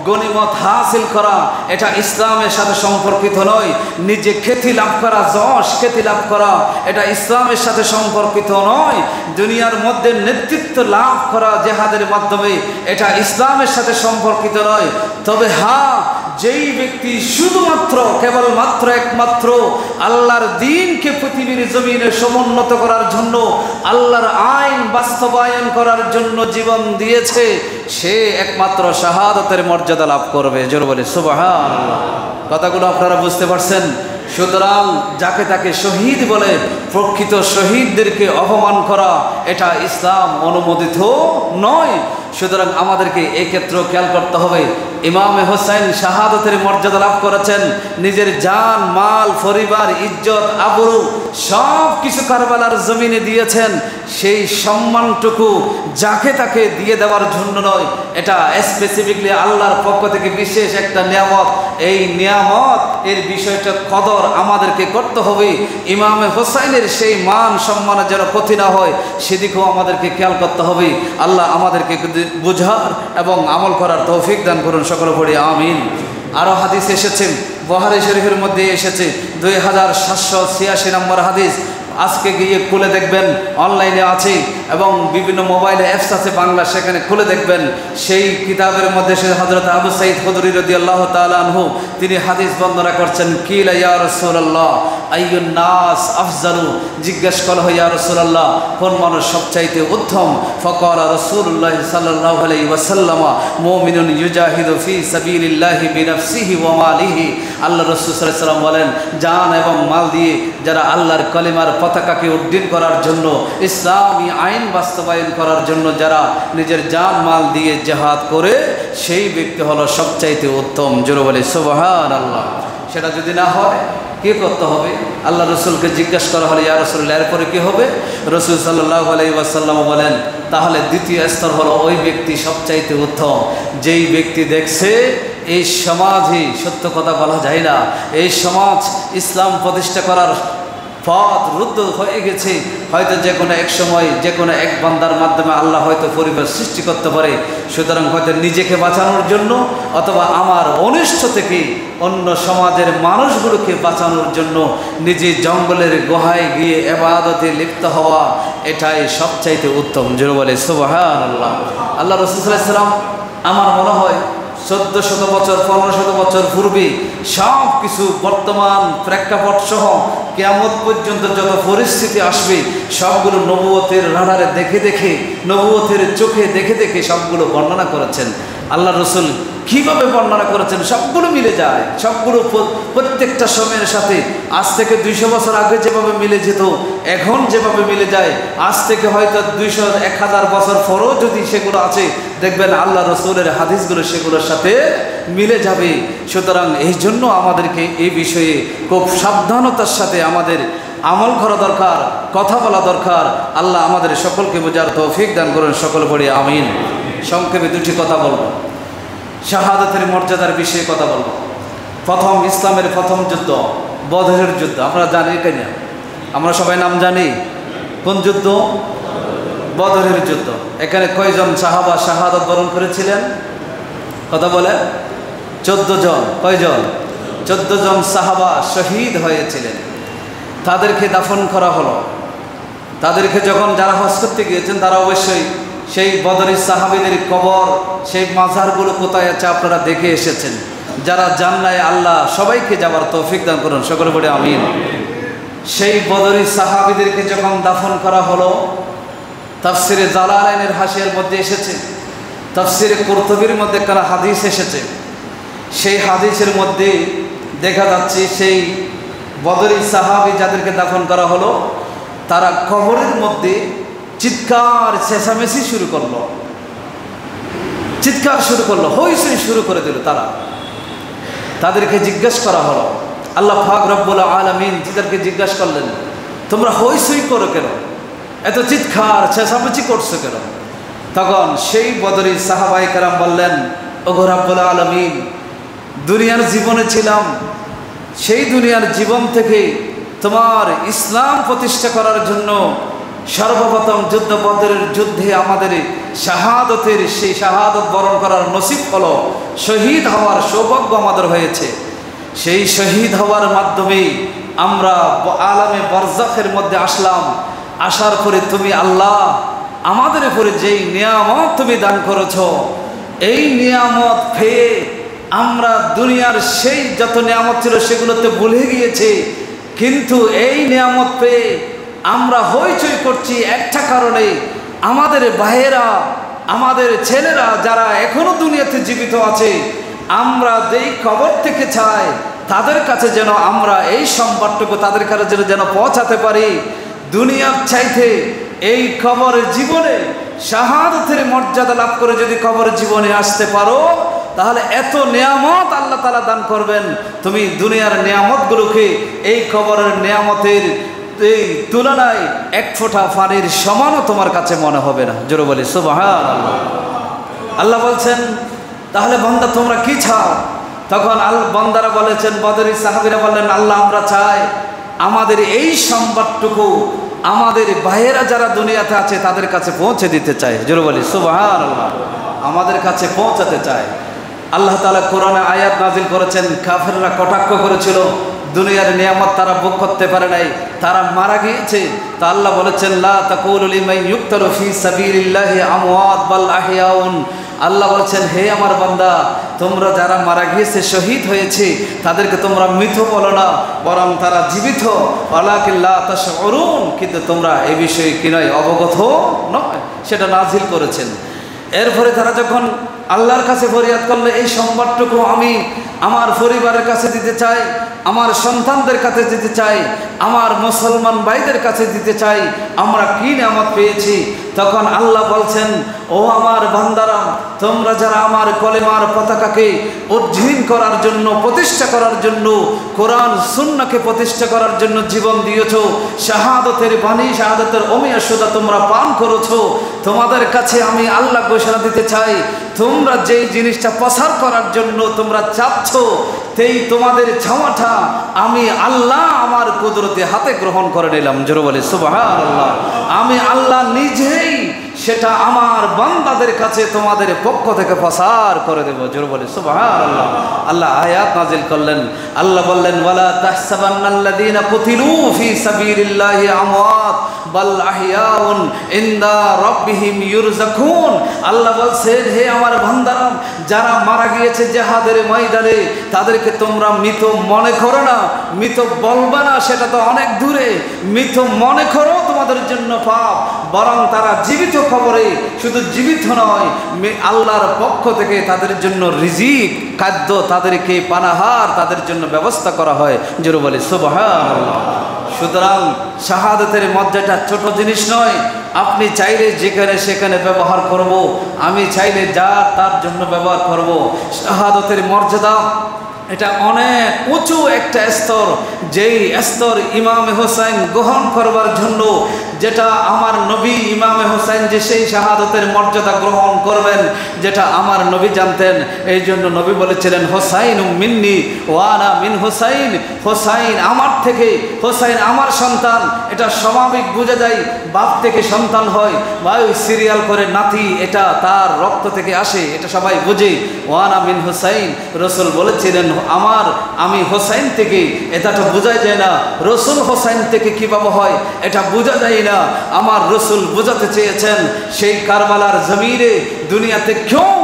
গনিমত হাসিল করা এটা ইসলামের সাথে সম্পর্কিত নয়। নিজে খ্যাতি লাভ করা, যশ খ্যাতি লাভ করা এটা ইসলামের সাথে সম্পর্কিত নয়। দুনিয়ার মধ্যে নেতৃত্ব লাভ করা জিহাদের মাধ্যমে এটা ইসলামের সাথে সম্পর্কিত নয়। তবে হ্যাঁ, যেই ব্যক্তি শুধুমাত্র কেবলমাত্র একমাত্র আল্লাহর দ্বীনকে পৃথিবীর জমিনে সমুন্নত করার জন্য, আল্লাহর আইন বাস্তবায়ন করার জন্য জীবন দিয়েছে, সে একমাত্র শাহাদাতের মর্যাদা লাভ করবে। জোরে বলে সুবহানাল্লাহ। কথাগুলো আপনারা বুঝতে পারছেন? সুতরাং যাকে তাকে শহীদ বলে প্রকৃত শহীদদেরকে অপমান করা এটা ইসলাম অনুমোদিত নয়। সুতরাং আমাদেরকে এই ক্ষেত্রে খেয়াল করতে হবে, ইমামে হোসেন শাহাদাতের মর্যাদা লাভ করেছেন, নিজের জান মাল পরিবার ইজ্জত আবরু সব কিছু কারবালার জমিনে দিয়েছেন। সেই সম্মানটুকু যাকে তাকে দিয়ে দেওয়ার জন্য নয়, এটা স্পেসিফিকলি আল্লাহর পক্ষ থেকে বিশেষ একটা নিয়ামত। এই নিয়ামত এর বিষয়টা কদর আমাদেরকে করতে হবে। ইমামে হোসেনের সেই মান সম্মানের যেন ক্ষতি না হয় সেদিকেও আমাদেরকে খেয়াল করতে হবে। আল্লাহ আমাদেরকে বুঝার এবং আমল করার তৌফিক দান করুন, সকলে পড়ি আমিন। আরও হাদিস এসেছেন, বুখারী শরীফের মধ্যে এসেছে 2786 নম্বর হাদিস। আজকে গিয়ে খুলে দেখবেন, অনলাইনে আছে এবং বিভিন্ন মোবাইলে অ্যাপস আছে বাংলা, সেখানে খুলে দেখবেন। সেই কিতাবের মধ্যে সে হযরত আবু সাঈদ খুদরী রাদিয়াল্লাহু তাআলা আনহু তিনি হাদিস বর্ণনা করছেন, কিলা ইয়া রাসূলুল্লাহ আইয়ুন নাস আফজালু, জিজ্ঞেস করা হয় ইয়া রাসূলুল্লাহ কোন মানুষ সবচাইতে উত্তম? ফাকালা রাসূলুল্লাহ সাল্লাল্লাহু আলাইহি ওয়াসাল্লাম মুমিনুন ইউজাহিদু ফি সাবিলিল্লাহি বিনাফসিহি ওয়া মালিহি। আল্লাহ রাসূল সাল্লাল্লাহু আলাইহি ওয়াসাল্লাম বলেন, জান এবং মাল দিয়ে যারা আল্লাহর কালিমার পতাকাকে উড্ডীন করার জন্য, ইসলামী আইন বাস্তবায়ন করার জন্য যারা নিজের জান মাল দিয়ে জিহাদ করে, সেই ব্যক্তি হলো সবচাইতে উত্তম। জোরে বলে সুবহানাল্লাহ। সেটা যদি না হয় কি করতে হবে? আল্লাহ রসুলকে জিজ্ঞাসা করা হলে ইয়া রাসূলুল্লাহ এরপরে কি হবে? রাসূল সাল্লাল্লাহু আলাইহি ওয়াসাল্লাম বলেন, তাহলে দ্বিতীয় স্তর হলো ওই ব্যক্তি সবচাইতে উত্তম যেই ব্যক্তি দেখছে এই সমাজে সত্য কথা বলা যায় না, এই সমাজ ইসলাম প্রতিষ্ঠা করার পথ রুদ্ধ হয়ে গেছে, হয়তো যে কোনো এক সময় যে কোনো এক বান্দার মাধ্যমে আল্লাহ হয়তো পরিবেশ সৃষ্টি করতে পারে। সুতরাং হয়তো নিজেকে বাঁচানোর জন্য অথবা আমার অনিষ্ট থেকে অন্য সমাজের মানুষগুলোকে বাঁচানোর জন্য নিজে জঙ্গলের গুহায় গিয়ে ইবাদতে লিপ্ত হওয়া, এটাই সবচাইতে উত্তম। জোরে বলে সুবহানাল্লাহ। আল্লাহ রাসূল সাল্লাল্লাহু আলাইহি ওয়াসাল্লাম আমার মনে হয় 1400 বছর 1500 বছর পূর্বে সব কিছু বর্তমান প্রেক্ষাপট সহ কিয়ামত পর্যন্ত যত পরিস্থিতি আসবে সবগুলো নবুয়তের রাডারে দেখে দেখে, নবুয়তের চোখে দেখে দেখে সবগুলো বর্ণনা করেছেন। আল্লাহ রসুল কীভাবে বর্ণনা করেছেন সবগুলো মিলে যায়, সবগুলো প্রত্যেকটা সময়ের সাথে। আজ থেকে 200 বছর আগে যেভাবে মিলে যেত এখন যেভাবে মিলে যায়, আজ থেকে হয়তো 200-1000 বছর পরও যদি সেগুলো আছে, দেখবেন আল্লাহ রসুলের হাদিসগুলো সেগুলোর সাথে মিলে যাবে। সুতরাং এই জন্য আমাদেরকে এই বিষয়ে খুব সাবধানতার সাথে আমাদের আমল করা দরকার, কথা বলা দরকার। আল্লাহ আমাদের সকলকে বোঝার তৌফিক দান করেন, সকল পড়ি আমিন। সংক্ষেপে দুটি কথা বলবো, শাহাদাতের মর্যাদার বিষয়ে কথা বলবো। প্রথম, ইসলামের প্রথম যুদ্ধ বদরের যুদ্ধ। আপনারা জানি কেন? আমরা সবাই নাম জানি। কোন যুদ্ধ? বদরের যুদ্ধ। এখানে কয়জন সাহাবা শাহাদাত বরণ করেছিলেন? কথা বলে 14 জন। কয়জন? 14 জন সাহাবা শহীদ হয়েছিলেন। তাদেরকে দাফন করা হলো। তাদেরকে যখন যারা হজ করতে গিয়েছেন তারা অবশ্যই সেই বদরি সাহাবীদের কবর, সেই মাজারগুলো কোথায় আছে আপনারা দেখে এসেছেন। যারা যান নাই আল্লাহ সবাইকে যাবার তৌফিক দান করুন, সকলে বলে আমিন। সেই বদরি সাহাবীদেরকে যখন দাফন করা হলো, তাফসিরে জালালাইনের হাশিয়ার মধ্যে এসেছে, তাফসিরে কুরতুবীর মধ্যে কারা হাদিস এসেছে। সেই হাদিসের মধ্যে দেখা যাচ্ছে সেই বদরি সাহাবী যাদেরকে দাফন করা হলো তারা কবরের মধ্যে চিৎকার চেঁচামেচি শুরু করলো। চিৎকার শুরু করলো, হইচই শুরু করে দিল। তাদেরকে জিজ্ঞেস করা হলো, আল্লাহ পাক রব্বুল আলামিন তাদেরকে জিজ্ঞেস করলেন, তোমরা হইচই করো কেন, এত চিৎকার চেঁচামেচি করছো কেন? তখন সেই বদরি সাহাবায়ে কেরাম বললেন, ওগো রব্বুল আলামিন, দুনিয়ার জীবনে ছিলাম, সেই দুনিয়ার জীবন থেকে তোমার ইসলাম প্রতিষ্ঠা করার জন্য সর্বপ্রথম যুদ্ধ বদরের যুদ্ধে আমাদের শাহাদতের সেই শাহাদত বরণ করার নসিব হলো, শহীদ হওয়ার সৌভাগ্য আমাদের হয়েছে। সেই শহীদ হওয়ার মাধ্যমে আমরা আলামে বারজাখের মধ্যে আসলাম। আসার পরে তুমি আল্লাহ আমাদের উপরে যেই নিয়ামত তুমি দান করেছো, এই নিয়ামত পেয়ে আমরা দুনিয়ার সেই যত নিয়ামত ছিল সেগুলোতে ভুলে গিয়েছি, কিন্তু এই নিয়ামত পেয়ে আমরা হইচই করছি একটা কারণে, আমাদের ভাইয়েরা, আমাদের ছেলেরা যারা এখনো দুনিয়াতে জীবিত আছে, আমরা যেই কবর থেকে চাই তাদের কাছে যেন আমরা এই সংবাদটুকু তাদের কাছে যেন পৌঁছাতে পারি। দুনিয়ার চাইতে এই কবরের জীবনে শাহাদাতের মর্যাদা লাভ করে যদি কবরের জীবনে আসতে পারো, তাহলে এত নিয়ামত আল্লাহ তাআলা দান করবেন, তুমি দুনিয়ার নিয়ামতগুলোকে এই কবরের নিয়ামতের এই তুলনায় এক ফোঁটা পানির সমানও তোমার কাছে মনে হবে না। জোরে বলি সুবহানাল্লাহ। আল্লাহ বলছেন, তাহলে বান্দা তোমরা কি চাও? তখন বান্দারা বলেছেন, বদরি সাহাবীরা বললেন, আল্লাহ আমরা চাই আমাদের এই সংবাদটুকু আমাদের ভাইয়েরা যারা দুনিয়াতে আছে তাদের কাছে পৌঁছে দিতে চাই। জোরে বলি সুবহানাল্লাহ। আমাদের কাছে পৌঁছাতে চাই। আল্লাহ তাআলা কোরআনে আয়াত নাজিল করেছেন, কাফেররা কটাক্ষ করেছিল, দুনিয়ার নিয়ামত তারা ভোগ করতে পারে নাই, তারা মারা গিয়েছে। তা আল্লাহ বলেছেন, লা তাকুলু লিমান ইউক্তালু ফি সাবিলিল্লাহি আমওয়াত বাল আহইয়াউন। আল্লাহ বলছেন, হে আমার বান্দা, তোমরা যারা মারা গিয়েছে, শহীদ হয়েছে, তাদেরকে তোমরা মৃত বলো না, বরং তারা জীবিত। ওয়ালাকিন লা তাশউরুন, কিন্তু তোমরা এই বিষয়ে কি নয়, অবগত নয়, সেটা নাজিল করেছেন। এরপরে তারা যখন আল্লাহর কাছে ফরিয়াদ করলে, এই সংবাদটুকু আমি আমার পরিবারের কাছে দিতে চাই, আমার সন্তানদের কাছে দিতে চাই, আমার মুসলমান ভাইদের কাছে দিতে চাই, আমরা কি নিয়ামত পেয়েছি। তখন আল্লাহ বলছেন, ও আমার বান্দারা, তোমরা যারা আমার কলেমার পতাকাকে উজ্জীবন করার জন্য, প্রতিষ্ঠা করার জন্য, কোরআন সুন্নাহকে প্রতিষ্ঠা করার জন্য জীবন দিয়েছো, শাহাদাতের বাণী, শাহাদাতের অমিয়া সুদা তোমরা পান করেছো, তোমাদের কাছে আমি আল্লাহ ঘোষণা দিতে চাই, তোমরা যেই জিনিসটা প্রসার করার জন্য তোমরা চাচ্ছ, সেই তোমাদের ছাওয়াটা আমি আল্লাহ আমার কুদরতে হাতে গ্রহণ করে নিলাম। জোরে বলে সুবহানাল্লাহ। আমি আল্লাহ নিজেই সেটা আমার বান্দাদের কাছে তোমাদের পক্ষ থেকে প্রসার করে দেব। জোরে বলে সুবহানাল্লাহ। আল্লাহ আয়াত নাজিল করলেন, আল্লাহ বললেন, ওয়ালা তাহসাবান্নাল্লাযীনা কুতিলু ফি সাবিলিল্লাহি আমওয়াত বাল আহইয়াউন ইনদা রাব্বিহিম ইউরযাকুন। আল্লাহ বলছেন, হে আমার বান্দারা, যারা মারা গিয়েছে জিহাদের ময়দানে, তাদেরকে তোমরা মৃত মনে করো না, মৃত বলবা না, সেটা তো অনেক দূরে। মৃত মনে করো তোমাদের জন্য পাপ, বরং তারা জীবিত খবরে, শুধু জীবিত নয়, আল্লাহর পক্ষ থেকে তাদের জন্য রিজিক, খাদ্য, তাদেরকে পানাহার, তাদের জন্য ব্যবস্থা করা হয়। জোরে বলে সুবহানাল্লাহ। সুতরাং শাহাদাতের মর্যাদা ছোট জিনিস নয়। আপনি চাইলে যেখানে সেখানে ব্যবহার করব, আমি চাইলে যা তার জন্য ব্যবহার করব। শাহাদাতের মর্যাদা এটা অনেক উঁচু একটা স্তর, যেই স্তর ইমামে হোসাইন গ্রহণ করবার জন্য, যেটা আমার নবী ইমামে হোসাইন যে সেই শাহাদাতের মর্যাদা গ্রহণ করবেন, যেটা আমার নবী জানতেন। এই জন্য নবী বলেছিলেন, হোসাইন মিন্নি ওয়ানা মিন হোসাইন। হোসাইন আমার থেকে, হোসাইন আমার সন্তান। এটা স্বাভাবিক বোঝা যায়, বাপ থেকে সন্তান হয় বা ওই সিরিয়াল করে নাতি, এটা তার রক্ত থেকে আসে, এটা সবাই বুঝে। ওয়ানা মিন হোসাইন, রসুল বলেছিলেন আমি হোসাইন থেকে, এটা তো বোঝা যায় না। রসুল হোসাইন থেকে কিভাবে হয় এটা বোঝা যায় না। আমার রসুল বোঝাতে চেয়েছেন, সেই কারবালার জমিনে দুনিয়াতে কেউ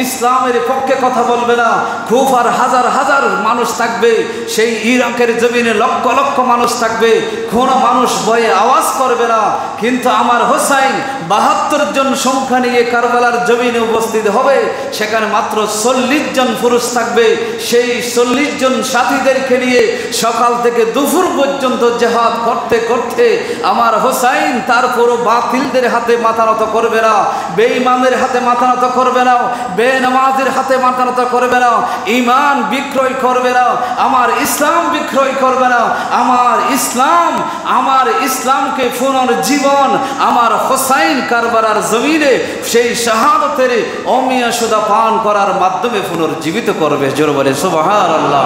ইসলামের পক্ষে কথা বলবে না। কুফার হাজার হাজার মানুষ থাকবে, সেই ইরাকের জমিনে লক্ষ লক্ষ মানুষ থাকবে, কোনো মানুষ ভয়ে আওয়াজ করবে না। কিন্তু আমার হোসাইন ৭২ জন সংখ্যা নিয়ে কারবালার জমিনে উপস্থিত হবে, সেখানে মাত্র ৪০ জন পুরুষ থাকবে। সেই ৪০ জন সাথীদেরকে নিয়ে সকাল থেকে দুপুর পর্যন্ত জিহাদ করতে করতে আমার হোসাইন তারপরও বাতিলদের হাতে মাথা নত করবে না, বেঈমানদের হাতে মাথা নত করবে না, বেনামাজির হাতে মাথা নত করবে না, ঈমান বিক্রয় করবে না, আমার ইসলাম বিক্রয় করবে না। আমার ইসলামকে পুনর্জীবন আমার হোসাইন কারবালার জমিনে সেই শাহাদাতের অমিয়া সুদা পান করার মাধ্যমে পুনর্জীবিত করবে। জোরে বলে সুবহানাল্লাহ।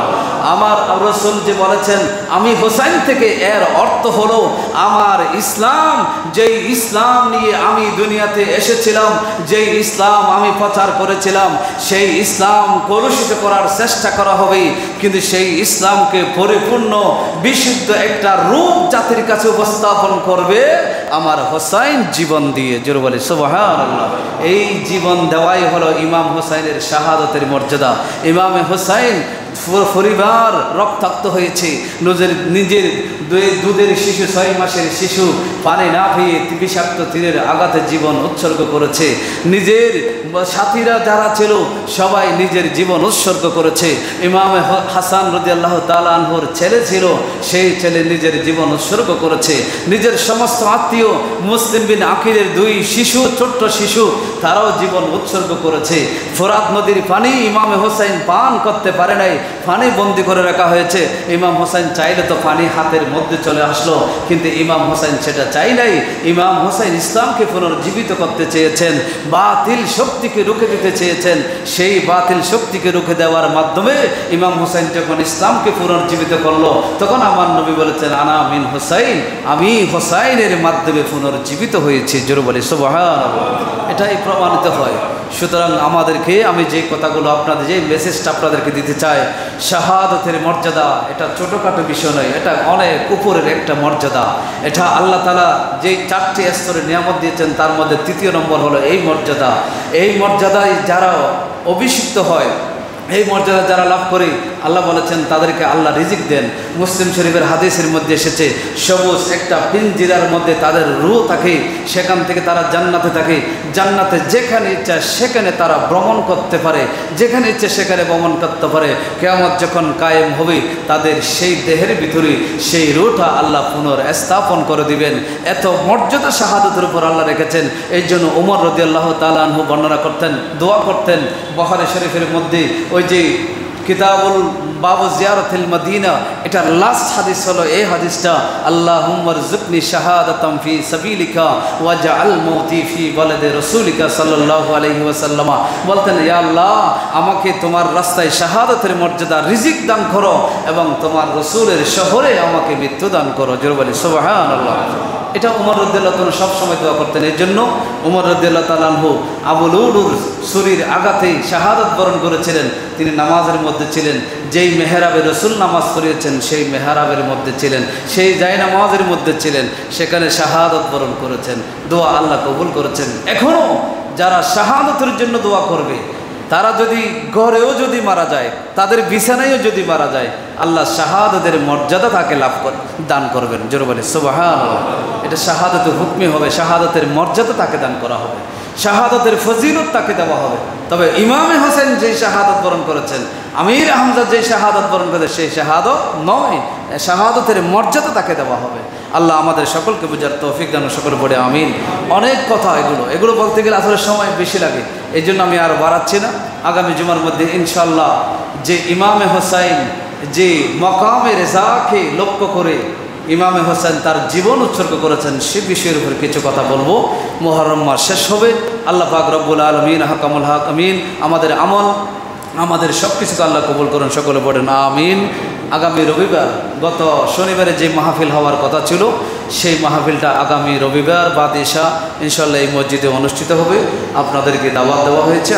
আমার রাসূল যে বলেছেন আমি হোসাইন থেকে, এর অর্থ হলো আমার ইসলাম, যেই ইসলাম নিয়ে আমি দুনিয়াতে এসেছিলাম, যেই ইসলাম আমি প্রচার করেছিলাম, সেই ইসলাম কলুষিত করার চেষ্টা করা হবে, কিন্তু সেই ইসলামকে পরিপূর্ণ বিশুদ্ধ একটা রূপ জাতির কাছে উপস্থাপন করবে আমার হোসাইন জীবন দিয়ে। জোরে বলে সুবহানাল্লাহ। এই জীবন দেওয়াই হলো ইমাম হোসাইনের শাহাদাতের মর্যাদা। ইমামে হোসাইন পরিবার রক্তাক্ত হয়েছে, নিজের দুধের শিশু, 6 মাসের শিশু পানি না পেয়ে বিষাক্ত তীরের আঘাতে জীবন উৎসর্গ করেছে। নিজের সাথীরা যারা ছিল সবাই নিজের জীবন উৎসর্গ করেছে। ইমাম হাসান রাদিয়াল্লাহু তাআলা আনহুর ছেলে ছিল, সেই ছেলে নিজের জীবন উৎসর্গ করেছে। নিজের সমস্ত আত্মীয় মুসলিম বিন আকিলের 2 শিশু, ছোট্ট শিশু, তারাও জীবন উৎসর্গ করেছে। ফোরাত নদীর পানি ইমামে হোসাইন পান করতে পারে নাই, পানি বন্দি করে রাখা হয়েছে। ইমাম হোসাইন চাইলে তো পানি হাতের মধ্যে চলে আসলো, কিন্তু ইমাম হোসাইন সেটা চাই নাই। ইমাম হোসাইন ইসলামকে পুনর্জীবিত করতে চেয়েছেন, বাতিল শক্তিকে রুখে দিতে চেয়েছেন। সেই বাতিল শক্তিকে রুখে দেওয়ার মাধ্যমে ইমাম হোসাইন যখন ইসলামকে পুনর্জীবিত করলো, তখন আমার নবী বলেছেন আনা মিন হোসাইন, আমি হোসাইনের মাধ্যমে পুনর্জীবিত হয়েছি। জোরে বলে সুবহানাল্লাহ। এটাই প্রমাণিত হয়। সুতরাং আমাদেরকে, আমি যে কথাগুলো আপনাদের, যে মেসেজটা আপনাদেরকে দিতে চাই, শাহাদাতের মর্যাদা এটা ছোটোখাটো বিষয় নয়, এটা অনেক উপরের একটা মর্যাদা। এটা আল্লাহ তাআলা যে 4টি স্তরে নিয়ামত দিয়েছেন, তার মধ্যে 3য় নম্বর হলো এই মর্যাদা। এই মর্যাদায় যারা অভিষিক্ত হয়, এই মর্যাদা যারা লাভ করে, আল্লাহ বলেছেন তাদেরকে আল্লাহ রিজিক দেন। মুসলিম শরীফের হাদিসের মধ্যে এসেছে, সবুজ একটা পিঞ্জিরার মধ্যে তাদের রূহ থাকে, সেখান থেকে তারা জান্নাতে থাকে। জান্নাতে যেখানে ইচ্ছা সেখানে তারা ভ্রমণ করতে পারে, যেখানে ইচ্ছে সেখানে ভ্রমণ করতে পারে। কিয়ামত যখন কায়েম হবে, তাদের সেই দেহের ভিতরে সেই রূহটা আল্লাহ পুনর্স্থাপন করে দিবেন। এত মর্যাদা শাহাদাতের উপর আল্লাহ রেখেছেন। এই জন্য ওমর রাদিয়াল্লাহু তাআলা আনহু বর্ণনা করতেন, দোয়া করতেন বুখারী শরীফের মধ্যে, ওই যে কিতাবুল বাবু জিয়ারাতিল মদিনা, এটা লাস্ট হাদিস হলো এই হাদিসটা, আল্লাহুম্মা রযুকনি শাহাদাতাম ফি সাবিলিকা ওয়াজআল মাউতি ফি বালাদি রাসূলিকা সাল্লাল্লাহু আলাইহি ওয়াসাল্লাম। বলতেন, ইয়া আল্লাহ, আমাকে তোমার রাস্তায় শাহাদাতের মর্যাদা রিজিক দান করো, এবং তোমার রাসূলের শহরে আমাকে মৃত্যু দান করো। জোরে বলি সুবহানাল্লাহ। এটা ওমর রাদিয়াল্লাহু তাআলা সব সময় দোয়া করতেন। এই জন্য ওমর রাদিয়াল্লাহু তাআলা আনহু আবু লুলুর ছুরির আঘাতেই শাহাদাত বরণ করেছিলেন। তিনি নামাজের মধ্যে ছিলেন, যেই মেহরাবে রাসূল নামাজ পড়িয়েছেন সেই মেহরাবের মধ্যে ছিলেন, সেই জায় নামাজের মধ্যে ছিলেন, সেখানে শাহাদাত বরণ করেছেন। দোয়া আল্লাহ কবুল করেছেন। এখনও যারা শাহাদাতের জন্য দোয়া করবে, তারা যদি ঘরেও যদি মারা যায়, তাদের বিছানায়ও যদি মারা যায়, আল্লাহ শাহাদাতের মর্যাদা তাকে দান করবেন। জোরে বলে সুবহানাল্লাহ। এটা শাহাদাতের হুকমি হবে, শাহাদাতের মর্যাদা তাকে দান করা হবে, শাহাদাতের ফজিলত তাকে দেওয়া হবে। তবে ইমামে হোসেন যেই শাহাদাত বরণ করেছেন, আমির হামজা যেই শাহাদাত বরণ করেছেন, সেই শাহাদত নয়, শাহাদাতের মর্যাদা তাকে দেওয়া হবে। আল্লাহ আমাদের সকলকে বোঝার তৌফিক দান, সকলে পড়ে আমিন। অনেক কথা, এগুলো বলতে গেলে আসলে সময় বেশি লাগে, এই জন্য আমি আর বাড়াচ্ছি না। আগামী জুমার মধ্যে ইনশাআল্লাহ যে ইমামে হোসাইন যে মকামে রেজাকে লক্ষ্য করে ইমামে হোসেন তার জীবন উৎসর্গ করেছেন, সে বিষয়ের উপর কিছু কথা বলবো। মুহররম মাস শেষ হবে। আল্লাহ পাক রব্বুল আলামিন হাকামুল হাকিমিন আমাদের আমল, আমাদের সব কিছুকে আল্লাহ কবুল করুন, সকলে পড়েন আমিন। আগামী রবিবার, গত শনিবারে যে মাহফিল হওয়ার কথা ছিল, সেই মাহফিলটা আগামী রবিবার বাদ ইশা ইনশাআল্লাহ এই মসজিদে অনুষ্ঠিত হবে। আপনাদেরকে দাওয়াত দেওয়া হয়েছে।